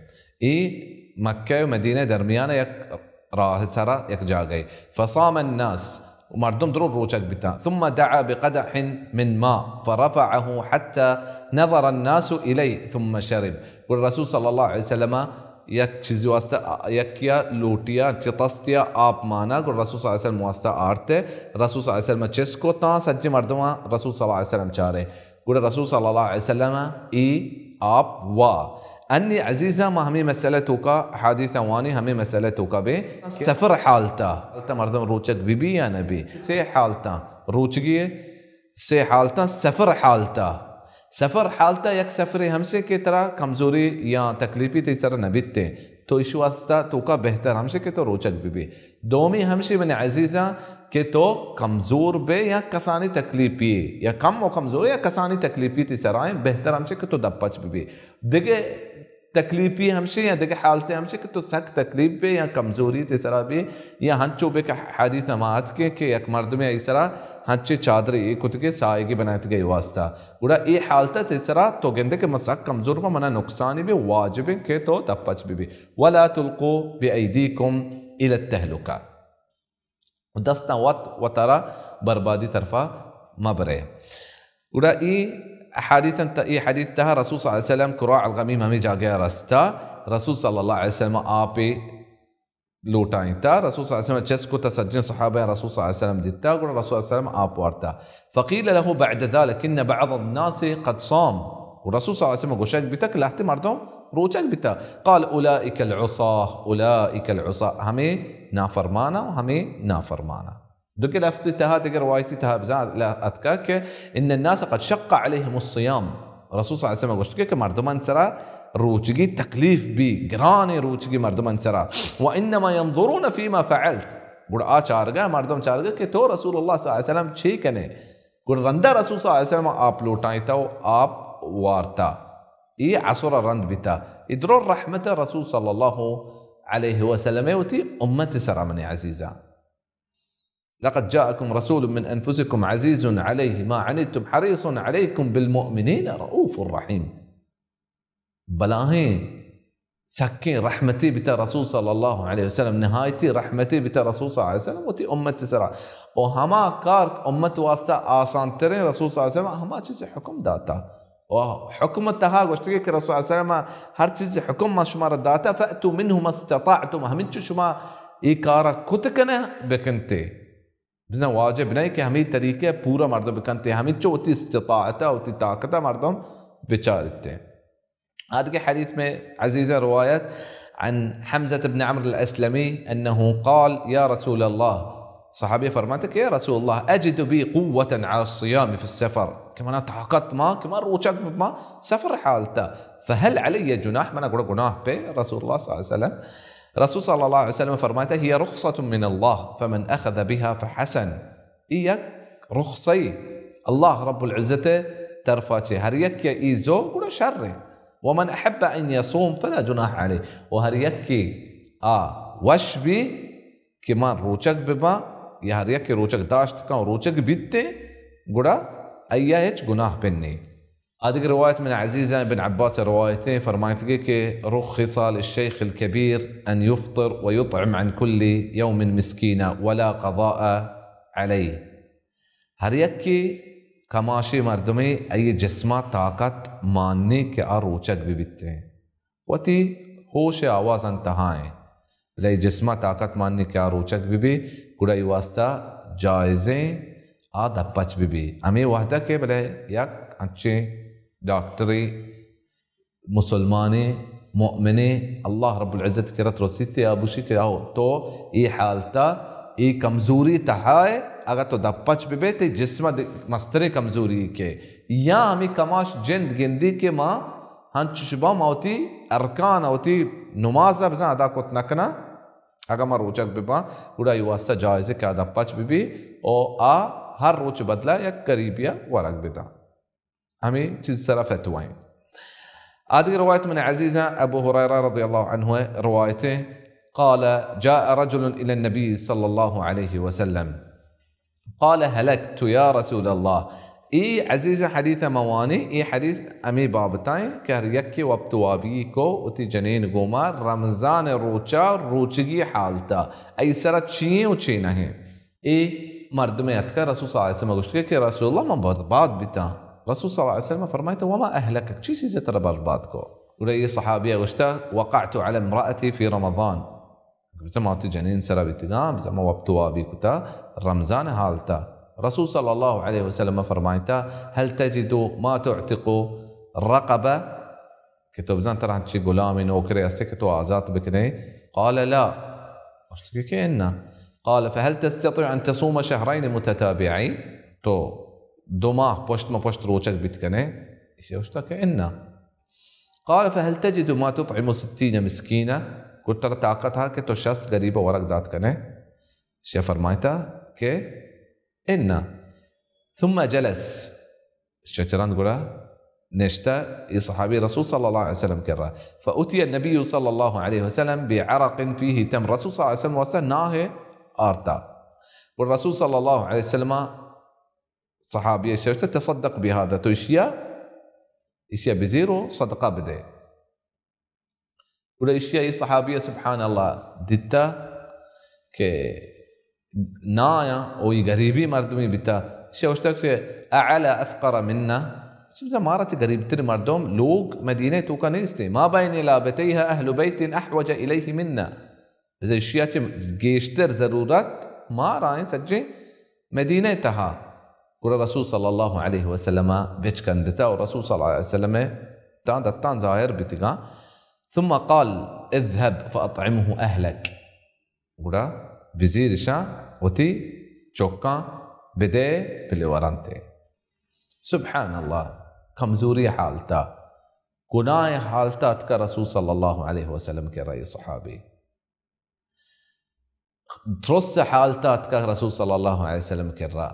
مكة ومدينة درميانة يك راه سرا يك جاگي. فصام الناس ومردم درو روچك بتا، ثم دعا بقدح من ماء فرفعه حتى نظر الناس إليه ثم شرب. والرسول صلى الله عليه وسلم یک چیزی واسطه یکیا لوٹیا چتستیا آپ مانا کہ رسول صلی اللہ علیہ وسلم واسطه آرتے رسول صلی اللہ علیہ وسلم چس کو تا سچ مردما رسول صلی اللہ علیہ وسلم چارے گڑ رسول صلی اللہ علیہ وسلم ای آپ وا انی عزیزہ ما ہمیں مسئلتوں کا حادثہ وانی ہمیں مسئلتوں کا بے سفر حالتا مردم روچک بی بی یا نبی سے حالتا روچگی سے حالتا سفر حالتا سفر حالتا یک سفر हमसे की तरह कमजोरी या तकलीफी ती तरह नबिते तो इस वास्ता तो का बेहतर हमसे के तो रोचक भी दोमी हमसे बने अजीजा के तो कमजोर बे या कसानी तकलीफी या कम और कमजोर या कसानी तकलीफी ती सराय बेहतर हमसे के तो दपच भी दिगे तकलीफी हमसे या दिगे हालते हमसे के तो सख्त तकलीफ बे या कमजोरी ती सरा भी या हंचो बे का हदीस नमात के एक मर्द में इस तरह हंचे चादर कुत के साएगी बनाते गए वास्ता उड़ा ये हालत तीसरा तो गेंदे के मसाक कमजोर को मना नुकसानी भी वाजिब के तो तपच भी वला तुल्कू बिअयदीकुम इला तहलुका दस्ता वतरा बर्बादी तरफा मबरे उड़ा ये حديث تها رسول صلى الله عليه وسلم كراع الغميم हमें जागे रास्ता रसूल सल्लल्लाहु अलैहि वसल्लम आपे लूटाई था रसूल सल्लल्लाहु अलैहि वसल्लम चस को तसज्जन सहाबा रसूल सल्लल्लाहु अलैहि वसल्म दिता और रसूल सल्लल्लाहु अलैहि वसल्लम आप वारता فقيل له بعد ذلك ان بعض الناس قد صام ورسول صلى الله عليه وسلم गोशक बितक लाते मर्दों रोचक बिता قال اولئك العصاه اولئك العصاه हमें नाफरमाना हमें नाफरमाना دوك لفظ تها دغ روايتي تها بزاد لا اتكاك ان الناس قد شق عليهم الصيام رسول صلى الله عليه وسلم गोशक के मर्दमन सरा روچگی تکلیف بھی گرانی روچگی مردمان سرا وانما ينظرون فيما فعلت گڑ آ چارگا مردم چارگا کہ تو رسول اللہ صلی اللہ علیہ وسلم چھی کنے گڑ رندہ رسول صلی اللہ علیہ وسلم آپ لوٹائیں تا آپ وارتا ای عصر رند بتا ادرو رحمت رسول صلی اللہ علیہ وسلم وتی امت سرا من عزیزا لقد جاءكم رسول من انفسكم عزيز عليه ما عنتم حريص عليكم بالمؤمنين رؤوف رحيم بلاهين سكين رحمتي بتا رسول صلى الله عليه وسلم نهايتي رحمتي بتا رسول صلى الله عليه وسلم وتي امت سرا وهما كار امت واسطه آسان ترين رسول صلى الله عليه وسلم هما چیز حکم داتا وحكم تها گوشتگی کہ رسول صلى الله عليه وسلم ہر چیز حکم ما شما داتا فاتوا منه ما استطعتم همین شما ای کارا کت کنے بکنتے بزن واجب نہیں کہ ہمیں طریقے پورا مردم بکنتے ہمیں جو ہوتی استطاعتا ہوتی طاقتا مردم بچارتے ہیں هذا الحديث من عزيزة رواية عن حمزة بن عمرو الأسلمي أنه قال يا رسول الله صحابي فرماتك يا رسول الله أجد بي قوة على الصيام في السفر كما طاقت ما كما روچك ما سفر حالته فهل علي جناح من أقول جناح به رسول الله صلى الله عليه وسلم رسول صلى الله عليه وسلم فرماته هي رخصة من الله فمن أخذ بها فحسن إياك رخصي الله رب العزة ترفاتي هريك يا إيزو قول شر ومن أحب أن يصوم فلا جناح عليه وهريكي وش بي كمان روچك بما يا هريكي روچك داشت كان روچك بيته قولا أيهش جناح بني هذه رواية من عزيزة بن عباس روايتين فرمايتك كي رخص للشيخ الكبير أن يفطر ويطعم عن كل يوم مسكينا ولا قضاء عليه هريكي کماشی مردمی ای جسمہ طاقت ماننے کے روچک بھی بیتے ہیں وتی ہوش آواز انتہائیں لئی جسمہ طاقت ماننے کے روچک بھی گڑائی واسطہ جائزیں دپچ بھی ہمیں وحدہ کے بلے یک اچھے ڈاکٹری مسلمانے مؤمنے اللہ رب العزت کے رت رسیتے ابوشی کے تو ای حالتا ای کمزوری تہائے اگر تو دپچ بھی تے جسم مستر کمزوری کے یا ہمیں کماش جند گندی کے ماں ہن چشبہ موتی ارکان ہوتی नमाज बजा अदा को नकना अगर मैं रोचक बिबा गुड़ा युवास्ता जायज़े के अदा पच बिबी और हर रोच बदला या करीबिया वरक बिदा हमें चीज़ सरा फतवाएं। आदि रवायत में अज़ीज़ा अबू हुरैरा रज़ियल्लाहु अन्हु रवायतें قال جاء رجل إلى النبي صلى الله عليه وسلم قال هلكت يا رسول الله عزيزة حديث مواني حديث أمي بابتاين كهريكي وابتوابي كو أتي جنين قمار رمضان روچا روچگي حالتا أي سرت چيئن و چي نهي مردم أتكا رسول صلى الله عليه وسلم قلت كي رسول الله من برباد بتا رسول صلى الله عليه وسلم فرميت وما أهلكك چي چيزة ترى بربادكو ولي صحابية قلت وقعت على امرأتي في رمضان زما أتي جنين سرا بتقام زما وابتوابي كتا رمضان حالتا رسول صلى الله عليه وسلم فرمايتا هل تجد ما تعتق الرقبة كتب زان ترى هنشي غلامي نوكري استكتو آزات بكني قال لا اشتكي كأنه قال فهل تستطيع أن تصوم شهرين متتابعين تو دوما بوشت ما بوشت روشك بتكني إيش اشتكي إنه قال فهل تجد ما تطعم 60 مسكينة قلت ترى طاقتها كتو شست قريبة ورق دات كني شي فرمايتا كي إن ثم جلس الشجران قولا نشتا صحابي رسول صلى الله عليه وسلم كرة فأتي النبي صلى الله عليه وسلم بعرق فيه تمر رسول صلى الله عليه وسلم وسلم ناهي آرتا والرسول صلى الله عليه وسلم صحابي الشجرة تصدق بهذا توشيا إشياء بزيرو صدقة بدي ولا إشياء صحابية سبحان الله دتا كي نايا او غريبي مردمي بتا شي وشتك اعلى افقر منا شو زمارة غريب تر مردم لوق مدينه تو كان استي ما بين لابتيها اهل بيت احوج اليه منا زي شيات جيشتر ضرورت ما راين سجي مدينتها قال الرسول صلى الله عليه وسلم بيش كندتا والرسول صلى الله عليه وسلم تان ظاهر بتقا ثم قال اذهب فاطعمه اهلك قال بزير شا وتي چوكا بده بلورانتي سبحان الله كمزوري حالتا گناه حالتا تك رسول صلى الله عليه وسلم كرأي صحابي ترس حالتا تك رسول صلى الله عليه وسلم كرأ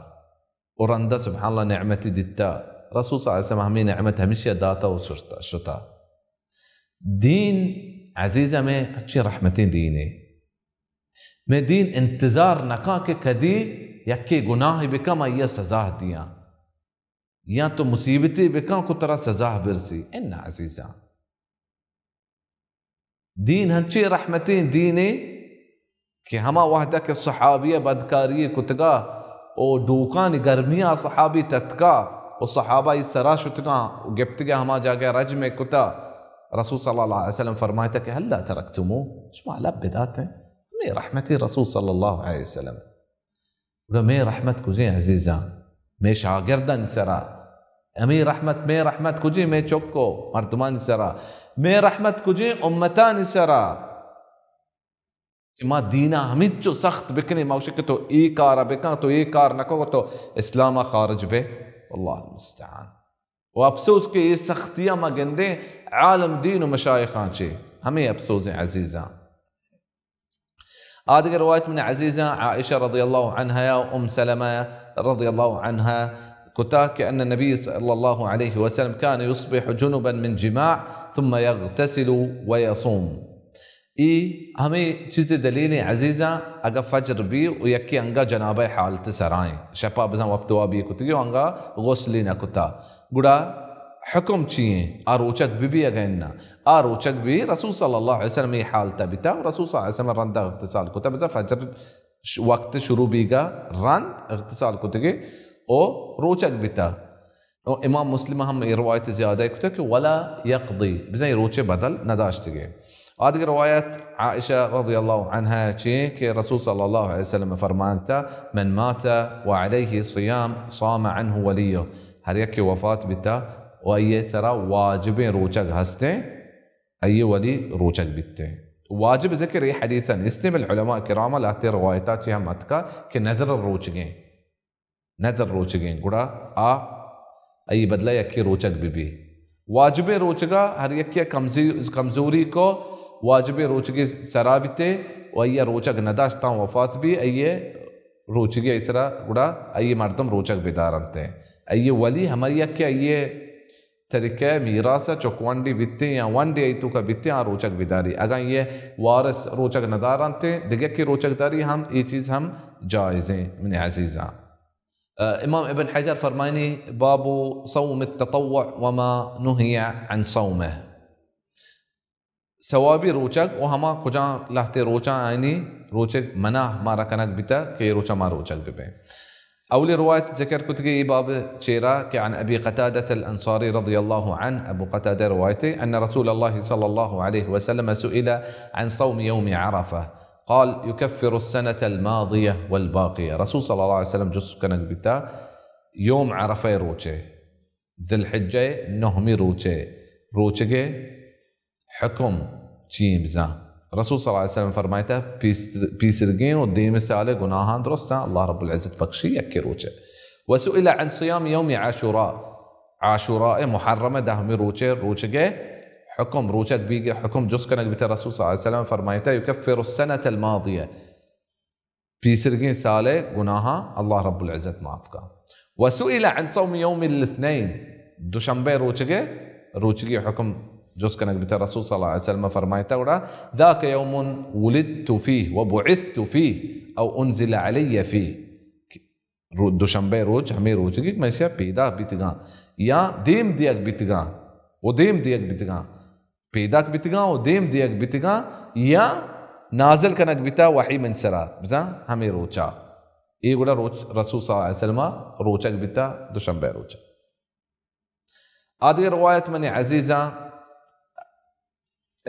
ورندا سبحان الله نعمتي دتا رسول صلى الله عليه وسلم همي نعمتها مشي داتا وشتا دين عزيزة ما اتشي رحمتين ديني میں دین انتظار نکا کہ کدی یکی گناہی بکا یہ سزا دیا یا تو مصیبتی بکا کو ترا سزا برسی ان عزیزا دین ہنچی رحمتین دینی کہ ہما وحدہ کے صحابیہ بدکاری کتگا او ڈوکانی گرمیاں صحابی تتکا او صحابہ اس سرا شتگا گپتگا ہما جاگے رج میں کتا رسول صلی اللہ علیہ وسلم فرمائتا کہ ہلا ترکتمو شما علب بدات ہیں مي رحمتي رسول صلى الله عليه وسلم ولا مي رحمتك زي عزيزة مي شاگردان سرا مي رحمتك زي مي چوكو مردمان سرا مي رحمتك زي امتان سرا ما دينا هميت جو سخت بكني موشك تو اي كار بكان تو اي كار نكو تو اسلام خارج به والله المستعان وابسوس كي سختيا ما گندے عالم دين ومشايخان شي همي ابسوس عزيزة هذه رواية من عزيزة عائشة رضي الله عنها وأم سلمة رضي الله عنها كتاك أن النبي صلى الله عليه وسلم كان يصبح جنبا من جماع ثم يغتسل ويصوم همي چیز دلیل عزیزا اگا فجر بی و یکی انگا جنابه حالت سرائیں شپا بزن وقتوا بی کتگی و انگا غسلی نکتا گوڑا حکم چیئیں آروچک بی اگا اننا آروچک بی رسول صلی اللہ علیہ وسلم یہ حالتا بیتا و رسول صلی اللہ علیہ وسلم رند اغتسال کتا بزن فجر وقت شروع بیگا رند اغتسال کتگی و روچک بیتا امام مسلم ہم روایت زیادہ کتا کہ ولا يقضي بزن روچے بدل نداشتگی هذه رواية عائشة رضي الله عنها كي رسول صلى الله عليه وسلم فرمانتا من مات وعليه صيام صام عنه وليه هل يكي وفاة بتا وأي ترى واجبين روچك هستين أي ولي روچك بتا واجب ذكر أي حديثا يستمع العلماء الكرام لاتي روايتات هم أتكا كنذر الروچكين نذر الروچكين قرأ أي بدلا يكي روچك ببي واجبين روچكا هل يكي كمزوري کو واجبی روچگی سرابته و ای روچگ نداشتان وفات بی ای روچگی ایسرا گوڑا ای مردم روچگ بدارنتے ای ولی ہماری کہ ای طریقہ میراث چکوانڈی بیتے یا وانڈی ایتو کا بیتے ہیں روچک بداری اگر یہ وارث روچک ندارنتے دیگه کی روچک داری ہم یہ چیز ہم جائزیں من عزیزاں. امام ابن حجر فرمائنی باب صوم التطوع وما نهي عن صومه ثوابی روچک و ہما کجا لہتے روچا آئینی روچک منع مارا کنک بیتا کہ روچا ما روچک بے. أول رواية ذكر كتجي باب شيرا عن أبي قتادة الأنصاري رضي الله عنه أبو قتادة روايته أن رسول الله صلى الله عليه وسلم سئل عن صوم يوم عرفة قال يكفر السنة الماضية والباقية. رسول صلى الله عليه وسلم جس كان بتا يوم عرفة روچه ذي الحجة نهمي روچه حكم چيمزا. رسول صلى الله عليه وسلم فرمایتا پیسرگین و دیم ساله گناهان درسته الله رب العزت بخشی یکی روچه. وسئل عن صيام يوم عاشوراء محرمه دهمی روچه حكم روچك بيجي حكم جز كانك بيت الرسول صلى الله عليه وسلم فرمایتا يكفر السنة الماضية پیسرگین ساله گناها الله رب العزت معاف کا. وسئل عن صوم يوم الاثنين دوشنبه روچه حكم جز كانك بيت الرسول صلى الله عليه وسلم فرمایتا ذاك يوم ولدت فيه وبعثت فيه او انزل علي فيه. دوشنبه روج همه روچگی میشه پیدا بیتگا یا دیم دیگ بیتگا و دیم دیگ بیتگا پیدا بیتگا و دیم دیگ بیتگا یا نازل کنک بیتا وحی من سرا بزا همه روچا ای گوڑا رسول صلی اللہ علیہ وسلم روچک بیتا دوشنبه روچا. آدھی روایت من عزیزہ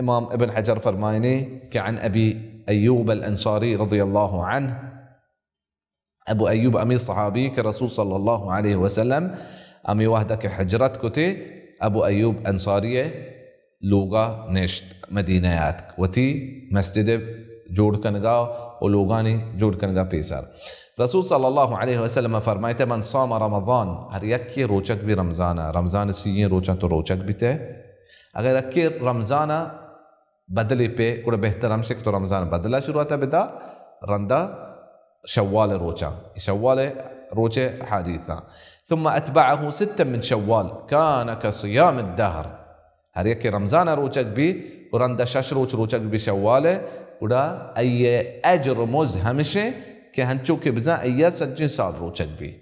امام ابن حجر فرمايني كعن أبي أيوب الأنصاري رضي الله عنه أبو أيوب أمي صحابي كرسول صلى الله عليه وسلم أمي وحدك حجرت كتي أبو أيوب أنصارية لوغا نشت مدينيات وتي مسجد جوڑ کنگا و لوغاني جوڑ کنگا پیسر. رسول صلى الله عليه وسلم فرمايته من صام رمضان هر يكي روچك بي رمضان سيين روچك تو روچك بيته اگر اکی رمضان بدلی پہ کوڑا بہتر ہم شک تو رمضان بدلا شروعاتا بدا رندا شوال روچه حديثا ثم أتبعه 6 من شوال كان كصيام الدهر. هر يكي رمضان روچك بي ورندا شش روچك بي شواله ودا أي أجر موز همشه که هنچو که بزن أي 7 سال روچك بي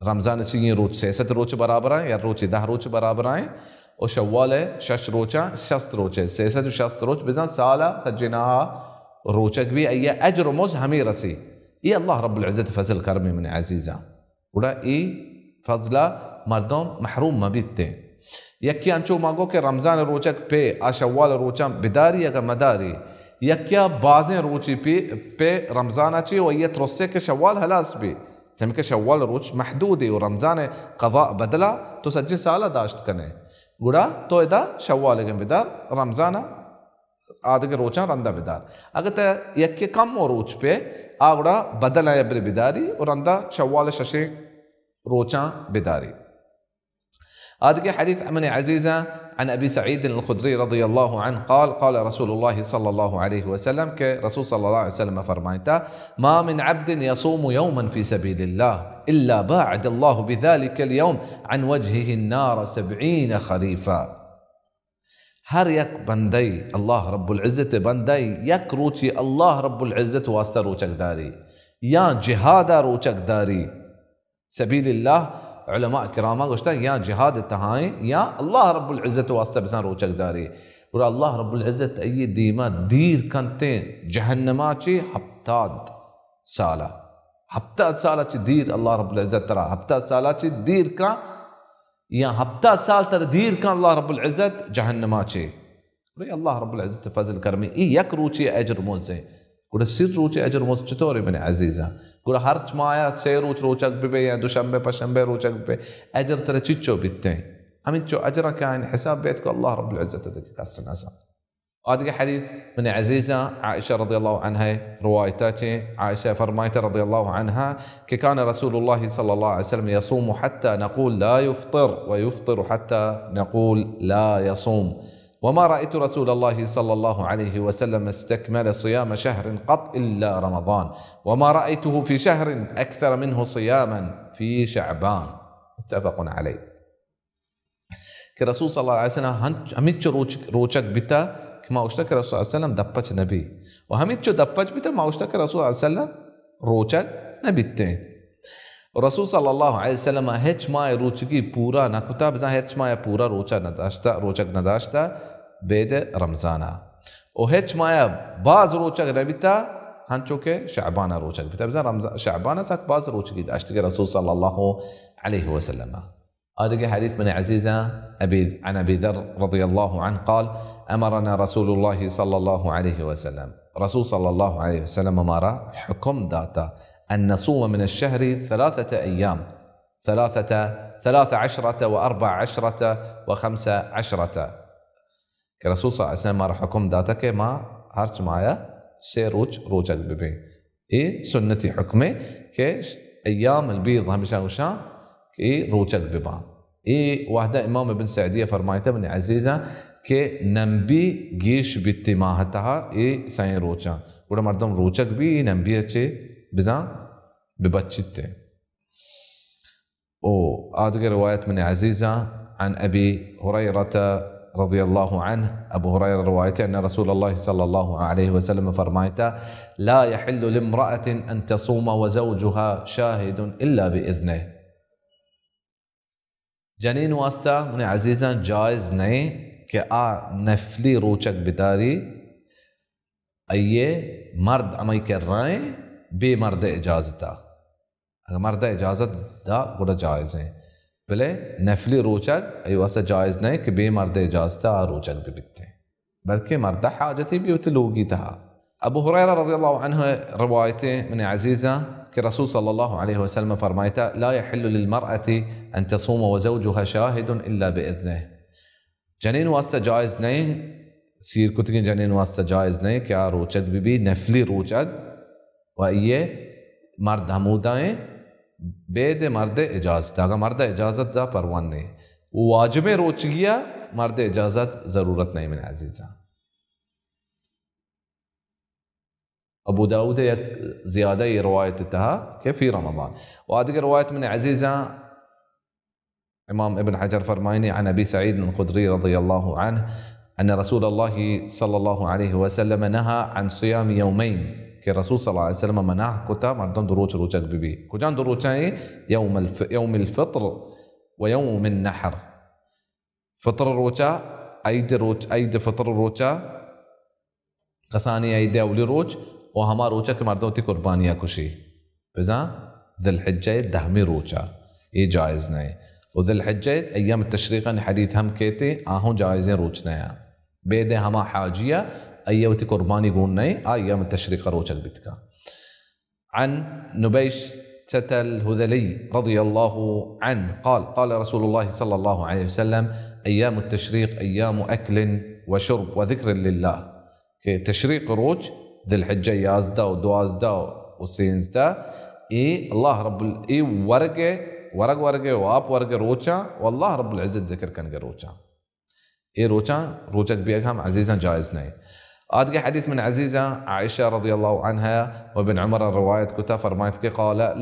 رمضان سيين روچ 6 روچ برابر ہیں یا روچ 10 روچ برابر ہیں و شواله 6 روچا 60 روچه 360 روچ بزن سالا سجناها روچك بي أي أجر موز همي رسي. إيه الله رب العزة فضل كرمي من عزيزة ولا إيه فضل مردم محروم ما بيته يكيا انچو مانگو کہ رمضان روچک پہ شوال روچا بداری یا مداری یکیا بازیں روچی پہ رمضان اچھی و یہ ترسے کہ شوال حلاس بھی جم کہ شوال روچ محدود ہے و رمضان قضاء بدلا تو سجی سالہ داشت کنے گڑا تو ادا شوال کے بدار رمضان آدھے کے روچا رندہ بدار اگر تا یکی کم و روچ پہ آگڑا بدل ہے ابر بداری اور رندہ شوال ششی روچا بداری. هذا حديث من عزيزة عن أبي سعيد الخدري رضي الله عنه قال رسول الله صلى الله عليه وسلم كرسول صلى الله عليه وسلم فرمائتا ما من عبد يصوم يوما في سبيل الله إلا باعد الله بذلك اليوم عن وجهه النار 70 خريفا. هر یک بندی الله رب العزة بندی یک روچی الله رب العزة واسطه روچک داری یا جهاد روچک داری سبيل الله. علماء كرامة قشتا يا جهاد التهاي يا الله رب العزة واسطة بسان روچك داري ولا الله رب العزة أي ديما دير كنتين جهنماتي هبتاد سالة دير الله رب العزة ترى هبتاد سالة دير كان يا هبتاد سال ترى دير كان الله رب العزة جهنماتي ولا الله رب العزة فضل كرمي يكروچي أجر موزي ولا سير روچي أجر موز چطوري من عزيزة گوڑا ہر چمایا 3 روچ روچک بے یا دوشنبه پشنبه روچک بے اجر ترى چچو بیتیں امین چو اجر كان حساب بيتك الله رب العزة تدك قصنا اسا. هذا حديث من عزيزة عائشة رضي الله عنها روايتاتي عائشة فرمايت رضي الله عنها كان رسول الله صلى الله عليه وسلم يصوم حتى نقول لا يفطر ويفطر حتى نقول لا يصوم وما رأيت رسول الله صلى الله عليه وسلم استكمل صيام شهر قط إلا رمضان، وما رأيته في شهر أكثر منه صياما في شعبان. متفق عليه. كرسول صلى الله عليه وسلم هميتش روچك بتا كما اشتك رسول صلى الله عليه وسلم دپچ نبي، وهميتش دپچ بتا ما اشتك رسول صلى الله عليه وسلم روچك نبيته. رسول صلى الله عليه وسلم هیچ ماه روچگی پورا نکتا، بزن هیچ ماه پورا روچک نداشتا بيد رمضانا، وهيك مايا باز روچك نبيتا هنچو که شعبان روچك بتا، بزن شعبان ساك باز روچگی داشتا رسول صلى الله عليه وسلم. هذا حديث من عزيزة عن أبي ذر رضي الله عنه قال: أمرنا رسول الله صلى الله عليه وسلم، رسول صلى الله عليه وسلم أمر حكم داتا أن نصوم من الشهر 3 أيام، 13 و14 و15. كرسول صلى الله عليه وسلم أمر حكم داتا كما هرش معايا روجك ببي إيه سنتي حكمه كيش أيام البيض همشان وشان كي روچك ببا. إيه واحدة إمام ابن سعدية فرمايته من عزيزة كي نمبي جيش باتماهتها إيه سين روچا وده مردم روچك بي نمبيه چه بزان ببچته. وآدق رواية من عزيزة عن أبي هريرة رضي الله عنه، أبو هريرة روايته أن رسول الله صلى الله عليه وسلم فرمايته: لا يحل لامرأة أن تصوم وزوجها شاهد إلا بإذنه. جنین واسطہ من عزیزاں جائز نہیں کہ نفلی روچک بداری ایے مرد امائی کر رہے ہیں بے مرد اجازتا، اگر مرد اجازت دا گوڑا جائز ہیں، بلے نفلی روچک ای واسطہ جائز نہیں کہ بے مرد اجازتا روچک بھی بکتے، بلکہ مرد حاجتی بھی اتلوگی تھا. ابو هريرة رضي الله عنه روايته من عزيزة كرسول صلى الله عليه وسلم فرمايته: لا يحل للمرأة أن تصوم وزوجها شاهد إلا بإذنه. جنين واسطة جائز نہیں سیر کتگین جنین واسطة جائز نہیں کیا روچک بھی نفلی روچک و یہ مرد حمودائیں بید مرد اجازت، اگر مرد اجازت دا پروان نہیں، واجب روچگیا مرد اجازت ضرورت نہیں. من عزيزة أبو داود زيادة روايتها كيف في رمضان. وهذه رواية من عزيزة إمام ابن حجر فرمايني عن أبي سعيد الخدري رضي الله عنه أن رسول الله صلى الله عليه وسلم نهى عن صيام يومين. كرسول صلى الله عليه وسلم منع كتا مردم دروج روجك ببي كجان دروجين يوم الفطر ويوم النحر. فطر روجا أيد فطر روجا قساني أيد أولي روج وهما روچا کہ مردوں تی قربانیاں کشی بزا ذی الحجہ دہمی روچا یہ جائز نہیں. وذی الحجہ ایام التشریق حدیث ہم کہتے آہوں جائزیں روچنا ہے بیدے ہما حاجیہ ایام تی قربانی گون نہیں ایام التشریق روچا بتکا. عن نبيشة الهذلي رضي الله عنه قال: قال رسول الله صلى الله عليه وسلم: أيام التشريق أيام أكل وشرب وذكر لله. کہ تشریق روج ذی الحجہ 11 و 12 و 13 اي الله رب اي ورقه واب ورقه روچا والله رب العزت ذکر کن روچا اي روچا بيك هم عزيزا جائز نہیں. آدقى حديث من عزيزة عائشة رضي الله عنها وابن عمر الرواية كتاب فرمايت قال: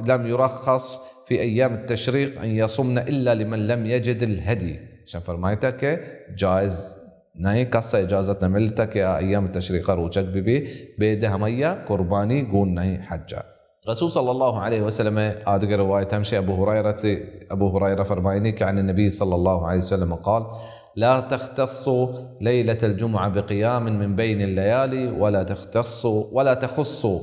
لم يرخص في أيام التشريق أن يصمن إلا لمن لم يجد الهدي. عشان فرمايتك جائز نہیں کسا اجازت نہ ملتا کہ ایام تشریق روچک بھی بید ہمیہ قربانی گون نہیں حجہ. رسول صلى الله عليه وسلم آدگر روایت ہمشہ ابو هريرة فرمائنی کہ عن النبي صلى الله عليه وسلم قال: لا تختصوا ليلة الجمعة بقيام من بين الليالي ولا تخصوا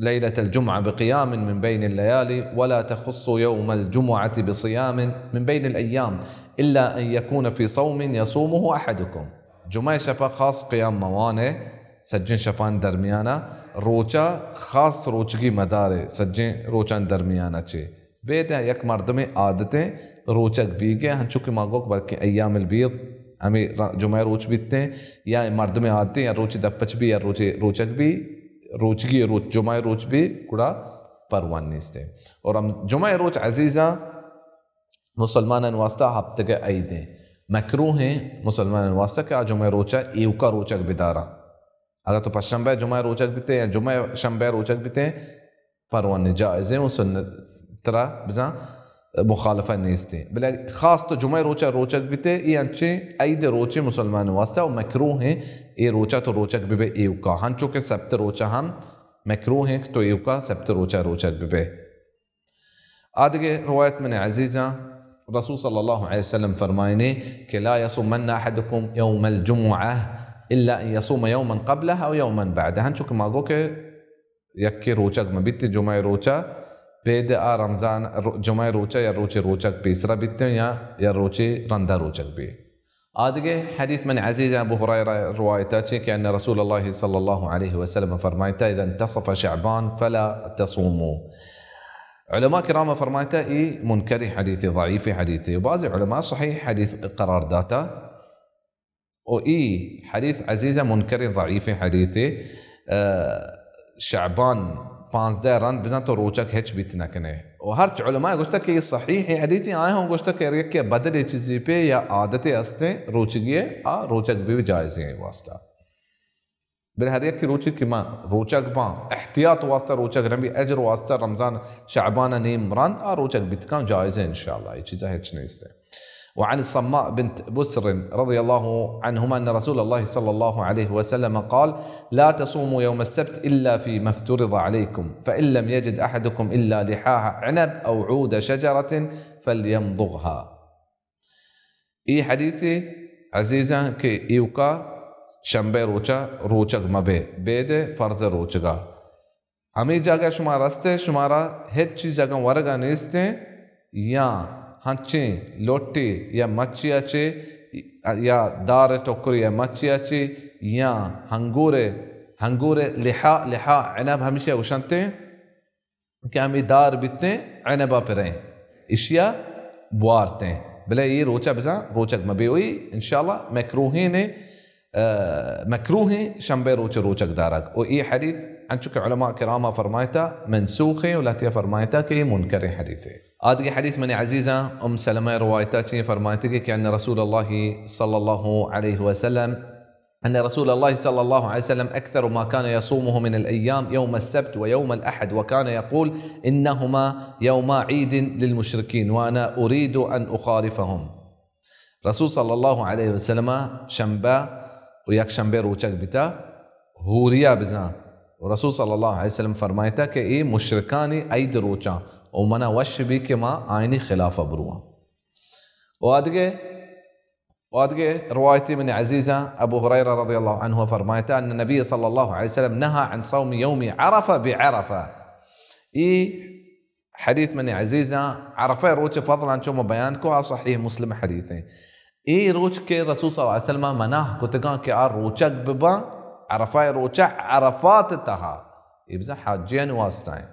ليلة الجمعة بقيام من بين الليالي ولا تخصوا يوم الجمعة بصيام من بين الأيام إلا أن يكون في صوم يصومه أحدكم. جمعة شفا خاص قيام موانه سجن شفان درمیانا روچا خاص روچگی مداره سجن روچان درمیانا چه بيده یک مردم عادتیں روچک بیگے ہن چونکہ ماگوک بلکہ ایام البیض ہمیں جمعہ روچ بیتے ہیں یا مردم عادتیں یا روچ دپچ بھی یا روچک بھی روچگی روچ جمعہ روچ بھی کڑا پروان نیستے. اور ہم جمعہ روچ عزیزہ مسلمان واسطه هبتك ايده مکروه مسلمان واسطه که جمعه روچه ایوکا روچک بداره. اگر تو پنجشنبه جمعه روچک بیته یا جمعه شنبه روچک بیته پروانه جائزه و سنت ترى بزن مخالفه نیستی. بله خاص تو جمعه روچک بیته یعنی چه اید روچه مسلمان واسطه و مکروه ای روچک ببه ایوکا هنچو که سبت روچه هم مکروه تو ایوکا سبت روچک ببه. آدگه روایت من عزیزه رسول صلى الله عليه وسلم فرمايني كي لا يصومن أحدكم يوم الجمعة إلا أن يصوم يوما قبله أو يوما بعده. هنشو كما قوك يكي روچك ما بيتي جمعي روچا بيد رمضان جمعي روچا يا روچك بيسرا بيتي يا روچي رندا روچك بي. آدگه حديث من عزيز أبو هريرة روايتاتي كأن رسول الله صلى الله عليه وسلم فرمايته إذا انتصف شعبان فلا تصوموا. علماء كرام فرمايته اي منكري حديثي ضعيفي حديثي وبعض علماء صحيح حديث قرار داتا واي حديث عزيزه منكري ضعيفي حديثي شعبان 15 رند بزن تو روچك هيك بيتنا كنه وهرچ علماء گوشتا कि صحيح حديثي आए हम گوشتا कि के बदल चीज़ पे या आदतें असते रोचगिए आ रोचक भी जायज़ है वास्ता بالهريك روچك كما روچك با احتياط واسطه روچك نبي اجر واسطه رمضان شعبان نيم ران روچك بتكان جائزه ان شاء الله. چیزا هيك نيسته. وعن الصماء بنت بسر رضي الله عنهما ان رسول الله صلى الله عليه وسلم قال لا تصوموا يوم السبت الا فيما افترض عليكم فان لم يجد احدكم الا لحاح عنب او عود شجره فليمضغها. اي حديثي عزيزه كي ايوكا شنبه روچک مبه بیده فرض روچگا همی جگه شما رسته شما را هیچ چیز جگه ورگا نیسته یا هنچی لوٹی یا مچی اچی یا دار ٹوکری یا مچی اچی یا هنگور لحا عنب همیشه گوشنته که همی دار بیتنے عنبا پریں اشیا بوارتے بلا یہ روچا بزا روچک مبه ہوئی انشاءاللہ مکروہین مكروه شنبه روچك دارك وإي حديث عنك علماء كرامة فرمايته منسوخي ولا تي فرمايته كي منكر حديثه. هذا حديث من عزيزة أم سلمة روايتاتي فرمايته كأن رسول الله صلى الله عليه وسلم أكثر ما كان يصومه من الأيام يوم السبت ويوم الأحد وكان يقول إنهما يوما عيد للمشركين وأنا أريد أن أخالفهم. رسول صلى الله عليه وسلم شنبه وياك شنبه روچك بتا هوريا بزنا ورسول صلى الله عليه وسلم فرمايته کہ اي مشركاني ايد روچا ومنا وش بي کہ ما عيني خلاف بروا. وادگه روايتي من عزيزة أبو هريرة رضي الله عنه فرمايته أن النبي صلى الله عليه وسلم نهى عن صوم يوم عرفة بعرفة. اي حديث من عزيزة عرفة روچ فضلا شو بيانكو صحيح مسلم حديثه اي روچ کے رسول صلی اللہ علیہ وسلم مناه کتگان کہ روچک ببا عرفاء روچا عرفات تها يبزا حاجين واسطين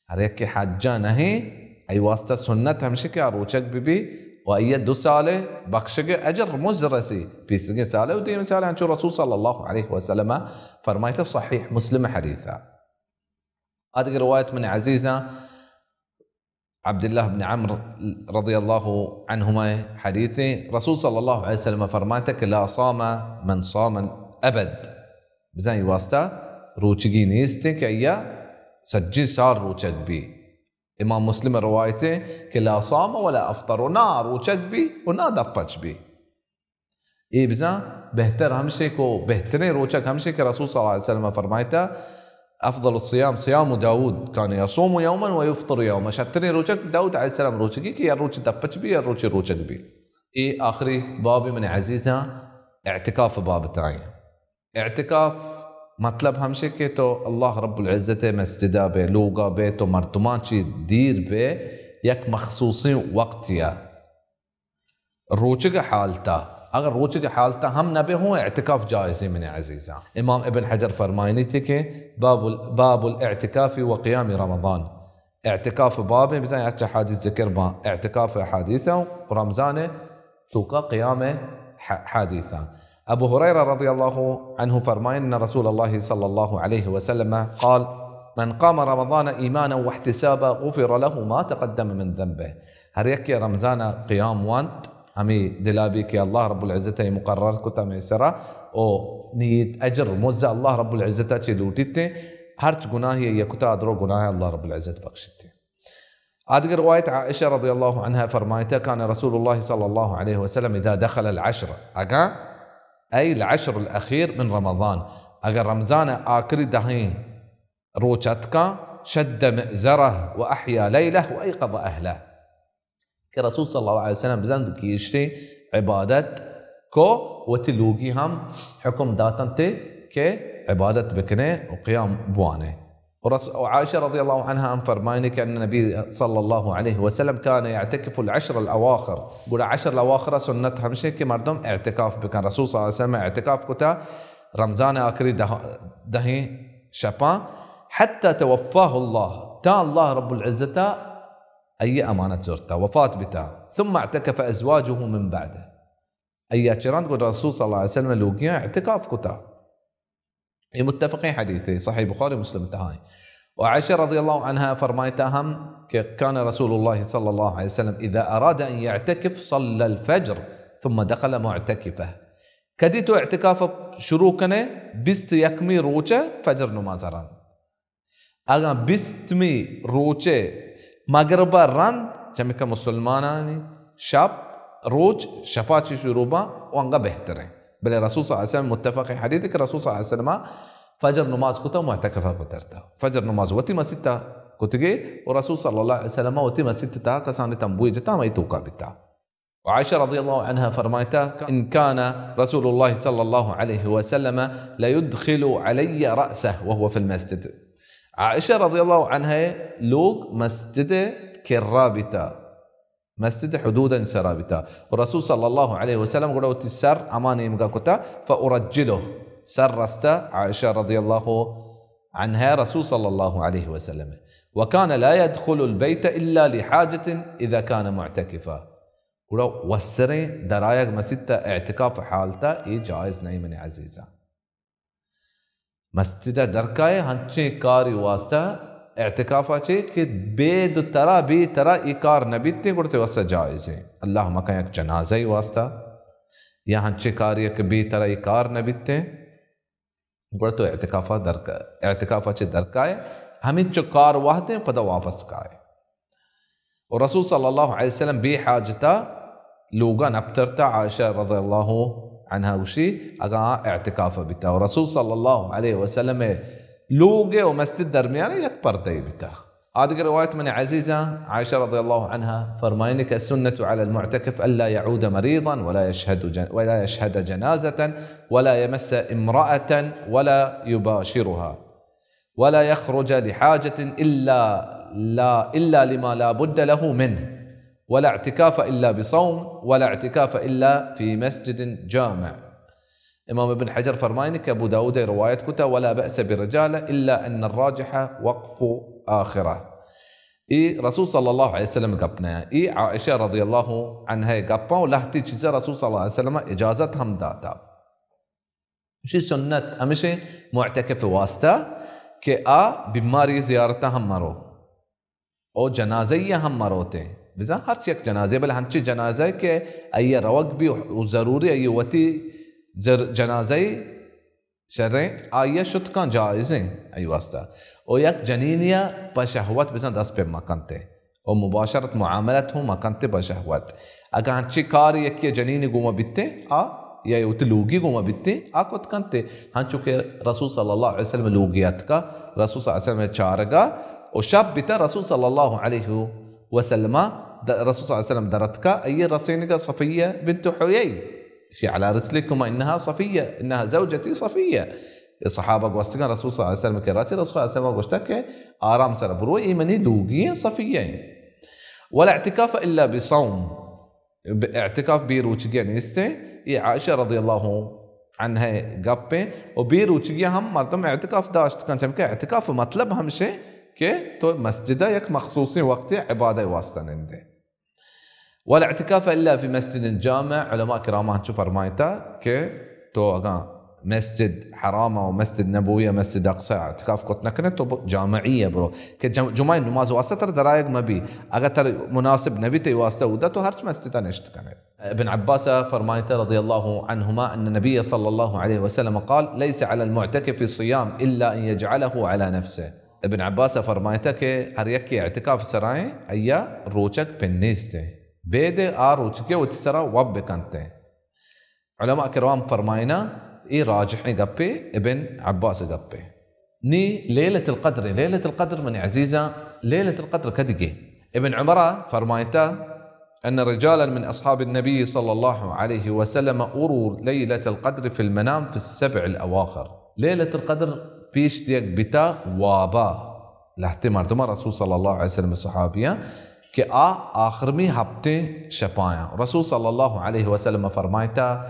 هريك حاجان هي اي واسطه سنت همشي کہ روچک ببي واي 2 ساله بخشگ اجر مزرسي بيسرگ ساله وديم ساله عن رسول صلى الله عليه وسلم فرمايته صحيح مسلم حديثا. هذه روايه من عزيزه عبد الله بن عمرو رضي الله عنهما حديثي رسول صلى الله عليه وسلم فرماتك لا صام من صام الأبد بزاي واسطة روچگی نیستی که ایا سجی سال روچک بی. امام مسلم روايته که لا صام ولا افطر ونا روچک بی ونا دپچ بی. ای بزا بهتر همشه کو بهترین روچک همشه که رسول صلى الله عليه وسلم فرمایته أفضل الصيام صيام داود كان يصوم يوما ويفطر يوما. شتري روچك داود عليه السلام روچگی کہ یا روچ دپچ بی یا روچ روچک بی. ای آخری بابی من عزیزه اعتكاف باب تاعي. اعتكاف مطلب همشه که تو الله رب العزة مسجدا به لوگا به تو مرتمان چی دیر به یک مخصوصی وقتیا روچگ حالتا اگر روچگ حالتا هم نبه هو اعتكاف جائزي من عزيزة. امام ابن حجر فرماينيتي که باب الاعتكاف وقيام رمضان. اعتكاف باب بزاي حديث ذكر با اعتكاف حديثه ورمضان توقع قيام حديثه. أبو هريرة رضي الله عنه فرماين أن رسول الله صلى الله عليه وسلم قال من قام رمضان إيمانا واحتسابا غفر له ما تقدم من ذنبه. هر یک رمضان قیام وانت همی دلابی که الله رب العزت مقرر کتا میسرا او نیت اجر موزع الله رب العزت چی لوٹیتے هرچ گناهی یکتا ادرو گناه الله رب العزت بخشتے. هذه رواية عائشة رضي الله عنها فرمايتها كان رسول الله صلى الله عليه وسلم إذا دخل العشر أي العشر الأخير من رمضان أجر رمضان آخر دهين روشتك شد مئزره وأحيا ليله وأيقظ أهله. كرسول صلى الله عليه وسلم بزند كيشتي عبادة كو وتلوجي هم حكم داتنتي كعبادة بكنه وقيام بوانه. وعائشة رضي الله عنها أن فرماينك أن النبي صلى الله عليه وسلم كان يعتكف العشر الأواخر. قول عشر الأواخر سنة همشي كمردم اعتكاف بكن. رسول صلى الله عليه وسلم اعتكاف كتا رمضان آخر دهي شبان حتى توفاه الله تا الله رب العزة أي أمانة زرته وفاة بتا ثم اعتكف أزواجه من بعده. أي شران قول رسول صلى الله عليه وسلم لوقيا اعتكاف كتا متفقين حديثي صحيح بخاري مسلم تهاي. وعائشة رضي الله عنها فرمايتها هم كان رسول الله صلى الله عليه وسلم إذا أراد أن يعتكف صلى الفجر ثم دخل معتكفه. كديتو اعتكاف شروع كنه بست يكمي روچه فجر نمازران اگر بستمی روچه مغربا رند چمکه مسلمانانی شب روچ شفاچی شروع با وانگا بهتره. بل رسول صلى الله عليه وسلم متفق حديث کہ رسول صلى الله عليه وسلم فجر نماز كتا معتكفة كترتا فجر نماز وتي مسيتا كتجي ورسول صلى الله عليه وسلم وتي مسيتا كسان تنبوي جتا ما يتوقع بتا. وعائشة رضي الله عنها فرمايتا إن كان رسول الله صلى الله عليه وسلم لا يدخل علي رأسه وهو في المسجد. عائشة رضي الله عنها لوق مسجد كرابتا مسجد حدودا سرابتا. والرسول صلى الله عليه وسلم قالوا السر أماني مقاكتا فأرجله سر رستا عائشة رضي الله عنها رسول صلى الله عليه وسلم. وكان لا يدخل البيت إلا لحاجة إذا كان معتكفا. قالوا والسري درايق مسجد اعتكاف حالتا إيه جائز नहीं من عزيزة. مسجد دركاي هنچے کاری واسطہ اعتکافا چے کہ بے دو ترا بے ترا ایکار نبیتے گڑتے واسطہ جائز ہے. اللہم کہیں ایک جنازہ ہی واسطہ یا ہنچے کاری کہ بے ترا ایکار نبیتے گڑتو اعتکافا چے درکائے ہمیں چو کار واہتے پدا واپس کائے. اور رسول صلی اللہ علیہ وسلم بے حاجتا لوگا نبترتا عائشہ رضی اللہ عنها وشي اگا اعتکاف بتا. ورسول صلى الله عليه وسلم لوگے ومسجد درمیان یک پردے بتا. هذه رواية من عزيزة عائشة رضي الله عنها فرماينك السنة على المعتكف ألا يعود مريضا ولا يشهد جنازة ولا يمس امرأة ولا يباشرها ولا يخرج لحاجة إلا لما لا بد له منه ولا اعتكاف إلا بصوم ولا اعتكاف إلا في مسجد جامع. إمام ابن حجر فرماينك أبو داود رواية كتا ولا بأس بالرجالة إلا أن الراجح وقف آخرة. رسول صلى الله عليه وسلم قبنا عائشة رضي الله عنها قبنا ولهتي چیزا رسول صلى الله عليه وسلم إجازت هم داتا. مشي سنت همشي معتكف واسطة کہ بیماری زیارتہ ہم مرو او جنازہ ہم مروتے بزا ہر چیک جنازے بل ہنچی جنازہ کہ ای روق بھی ضروری ای وتی جنازہ شرع آئیے شد کان جائز ہیں ای واسطہ او یک جنینیا بشہوت بزا دست پہ مکنتے او مباشرت معاملت ہوں مکنتے بشہوت اگر ہنچی کار یکی جنینی گوما بیتے یا یوتی لوگی گوما بیتے آکوت کنتے ہنچو کہ رسول صلی اللہ علیہ وسلم لوگیت کا رسول صلی اللہ علیہ وسلم چارگا او شاب بیتا رسول صلی اللہ علیہ وسلم رسول صلی اللہ علیہ وسلم درتك أي رسينك صفية بنت حيي في على رسلكم إنها صفية إنها زوجتي صفية. الصحابة قوستقان رسول صلى الله عليه وسلم كراتي رسول صلى الله عليه وسلم قوستك آرام سر بروي إيماني لوقية صفية. ولا اعتكاف إلا بصوم اعتكاف بيروچگيا نيسته. عائشة رضي الله عنها قبه وبيروچگيا هم مردم اعتكاف داشت كان چمکه اعتكاف مطلب همشه کہ تو مسجد یک مخصوصی وقت عبادة واسطة ننده. ولا اعتكاف إلا في مسجد جامع. علماء كرام هنشوف فرمايتا کہ تو اگا مسجد حرامه ومسجد نبويه مسجد اقصى اعتكاف كنت نكنت جامعيه برو كجمعه نماز واسطه درايق ما بي اغتر مناسب نبي واسطه ودته هرش مسجد نشتكنت. ابن عباس فرمايته رضي الله عنهما ان النبي صلى الله عليه وسلم قال ليس على المعتكف صيام الا ان يجعله على نفسه. ابن عباس فرمايته كي هريكي اعتكاف سراي ايا روچك بنيسته بيده روچك وتسرا وبكنته. علماء كرام فرماينا اي راجحني قبي ابن عباس قبي ني ليلة القدر من عزيزة ليلة القدر كدقي. ابن عمر فرمايته أن رجالا من أصحاب النبي صلى الله عليه وسلم أروا ليلة القدر في المنام في السبع الأواخر. ليلة القدر بيش ديك بتا وابا لاحتمار دم رسول صلى الله عليه وسلم الصحابية كي آخر مي هبتي شبايا. رسول صلى الله عليه وسلم فرمايته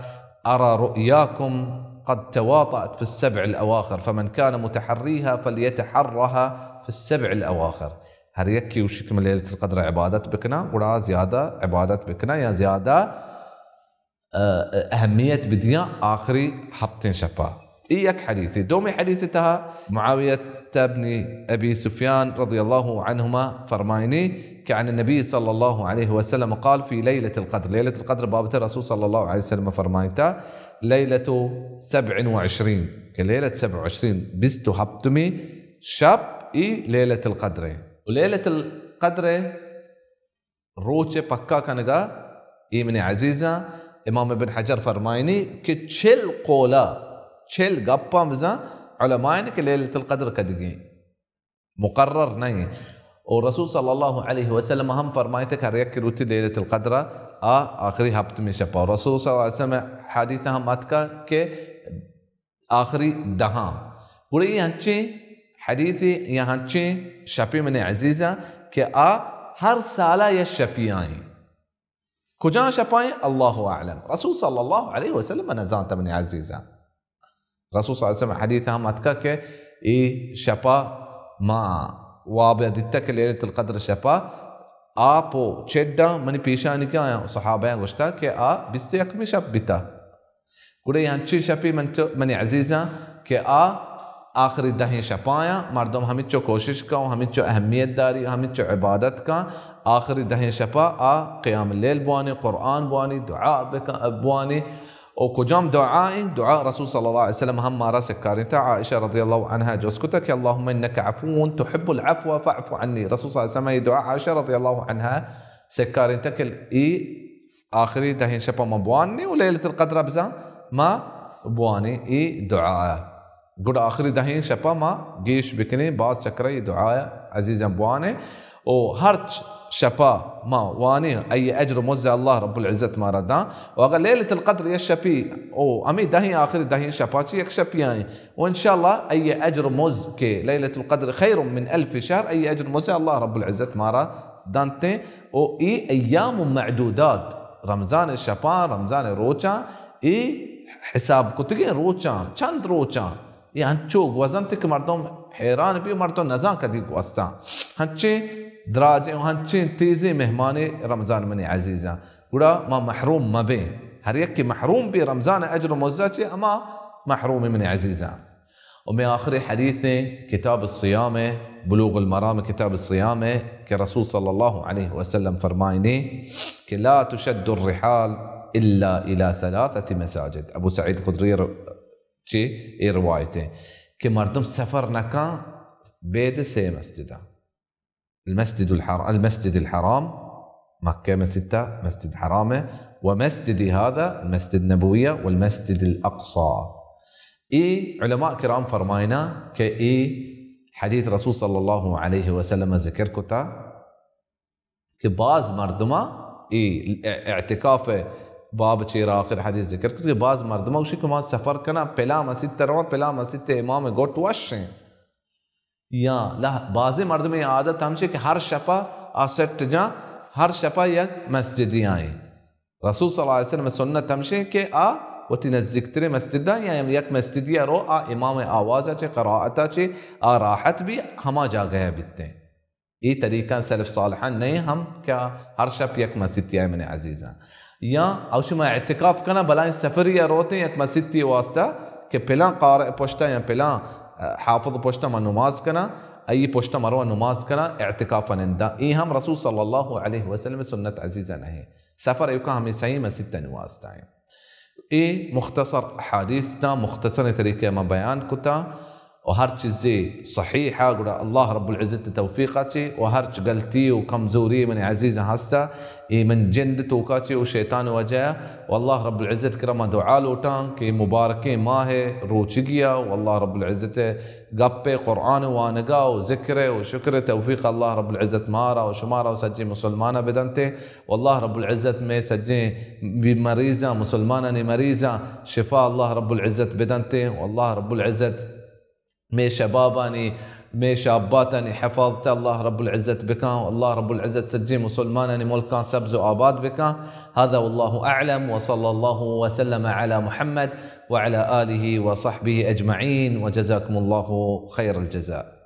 أرى رؤياكم قد تواطأت في السبع الأواخر فمن كان متحريها فليتحرها في السبع الأواخر. هريكي وشكم ليلة القدر عبادات بكنا ولا زيادة عبادات بكنا يا زيادة أهمية بديا آخري حبتين شبا. إياك حديثي دومي حديثتها معاوية بن أبي سفيان رضي الله عنهما فرمايني كعن النبي صلى الله عليه وسلم قال في ليلة القدر بابت الرسول صلى الله عليه وسلم فرمايته ليلة 27 كليلة 27 بستو هبتمي شاب ليلة القدر. وليلة القدر روچه پکا کنگا من عزيزة امام ابن حجر فرمايني کہ چل قولا چل گپا مزا علماء کہ ليلة القدر کدگی مقرر نہیں. والرسول صلى الله عليه وسلم هم فرمايتك هريك روتي ليلة القدر آخري هبت من شبا. والرسول صلى الله عليه وسلم حديثها هم أتكا كي آخري دها وري هنچي حديثي يا هنچي شبي من عزيزة كي هر سالة يشبيائي كجان شباي الله أعلم. رسول صلى الله عليه وسلم نزانت من عزيزة. رسول صلى الله عليه وسلم حديثها هم أتكا كي شبا ما وابدتك ليلة القدر شبا آپو چدا منی پیشانی کیا صحابه گوشتا که بیست یکمی شب بیتا گوڑی هنچی شبی منی عزیزا که آخری دهی شبایا مردم همیچو کوشش کا و همیچو اهمیت داری همیچو عبادت کا آخری دهی شبا قیام اللیل بوانی قرآن بوانی دعاء بوانی وكجام دعاء رسول صلى الله عليه وسلم هم ما راسك كارنتا عائشة رضي الله عنها جوزكتك اللهم إنك عفو تحب العفو فاعف عني. رسول صلى الله عليه وسلم دعاء عائشة رضي الله عنها سكارنتك آخري دهين شبا ما بواني وليلة القدر بزا ما بواني دعاء قد آخري دهين شبا ما جيش بكني باز شكري دعاء عزيزا بواني وهرج شبا ما واني أي أجر موزع الله رب العزة ما ردا. وقال ليلة القدر يشبي أمي دهي آخر دهي شباتي يكشبي يعني وإن شاء الله أي أجر موز كي ليلة القدر خير من 1000 شهر أي أجر موزع الله رب العزة ما ردا. أيام معدودات رمضان الشبا رمضان روچا حساب كتير روچا چند روچا يعني شو وزنتك مردم حيران بي مردم نزان كديك واسطة هنچي دراجه و هنچین تیزی مهمانی رمضان منی عزیزا ولا ما محروم ما بين هر يكي محروم برمضان اجر موزاتي اما محروم مني عزيزا. ومن اخر حديث كتاب الصيام بلوغ المرام كتاب الصيام كرسول صلى الله عليه وسلم فرمايني كي لا تشد الرحال الا الى 3 مساجد. ابو سعيد الخدري شي روايته كي مردم سفر نكا بيد 3 مسجدا المسجد الحرام مكة مسجد مسجد حرامه ومسجد هذا المسجد النبوية والمسجد الأقصى. علماء كرام فرماينا حديث رسول صلى الله عليه وسلم ذكر كتا كباز مردما اعتكاف باب چير آخر حديث ذكر كتا باز مردما وشي كمان سفر كنا پلا مسجد تروان پلا مسجد امام گوٹ وشن یا لا بعض مردم یہ عادت ہمشے کہ ہر شپا آسٹ جا ہر شپا یک مسجدی آئیں. رسول صلی اللہ علیہ وسلم سنت ہمشے کہ وتی نزدیک تر مسجد یا یک مسجدی رو امام آوازہ چے قراءتہ چے راحت بھی ہما جا گیا بیتے. یہ طریقہ سلف صالحان نہیں ہم کیا ہر شپ یک مسجدی آئیں من عزیزاں یا اوشما اعتکاف کنا بلائیں سفری روتے یک مسجدی واسطہ کہ پلان قارئ پشتا یا پلان حافظ پشتا من نماز کنا ای پشتا مروا نماز کنا اعتکافا نندا. ای هم رسول صلی الله علیه وسلم سنت عزیزہ نہیں. سفر ایوکا ہمیں صحیح میں 6 نماز تائیں. ای مختصر حدیث تا مختصر طریقے میں بیان کتا وهر چیزی صحیحة قول الله رب العزة توفيقاتي وهر غلطي وكمزوري من عزيزة هستا من جند توقاتي وشيطان وجاء والله رب العزة كرما دعاء لوتان كي مباركين ماهي روچگيا والله رب العزة قبي قرآن وانقا وذكره وشكره توفيق الله رب العزة مارا وشمارا وسجي مسلمانا بدنته والله رب العزة ما سجي بمريزة مسلمانا مريزة شفاء الله رب العزة بدنته والله رب العزة مي شباباني مي شاباتاني حفظت الله رب العزة بك والله رب العزة سجي مسلماناني ملكان سبز وآباد بك. هذا والله أعلم وصلى الله وسلم على محمد وعلى آله وصحبه أجمعين وجزاكم الله خير الجزاء.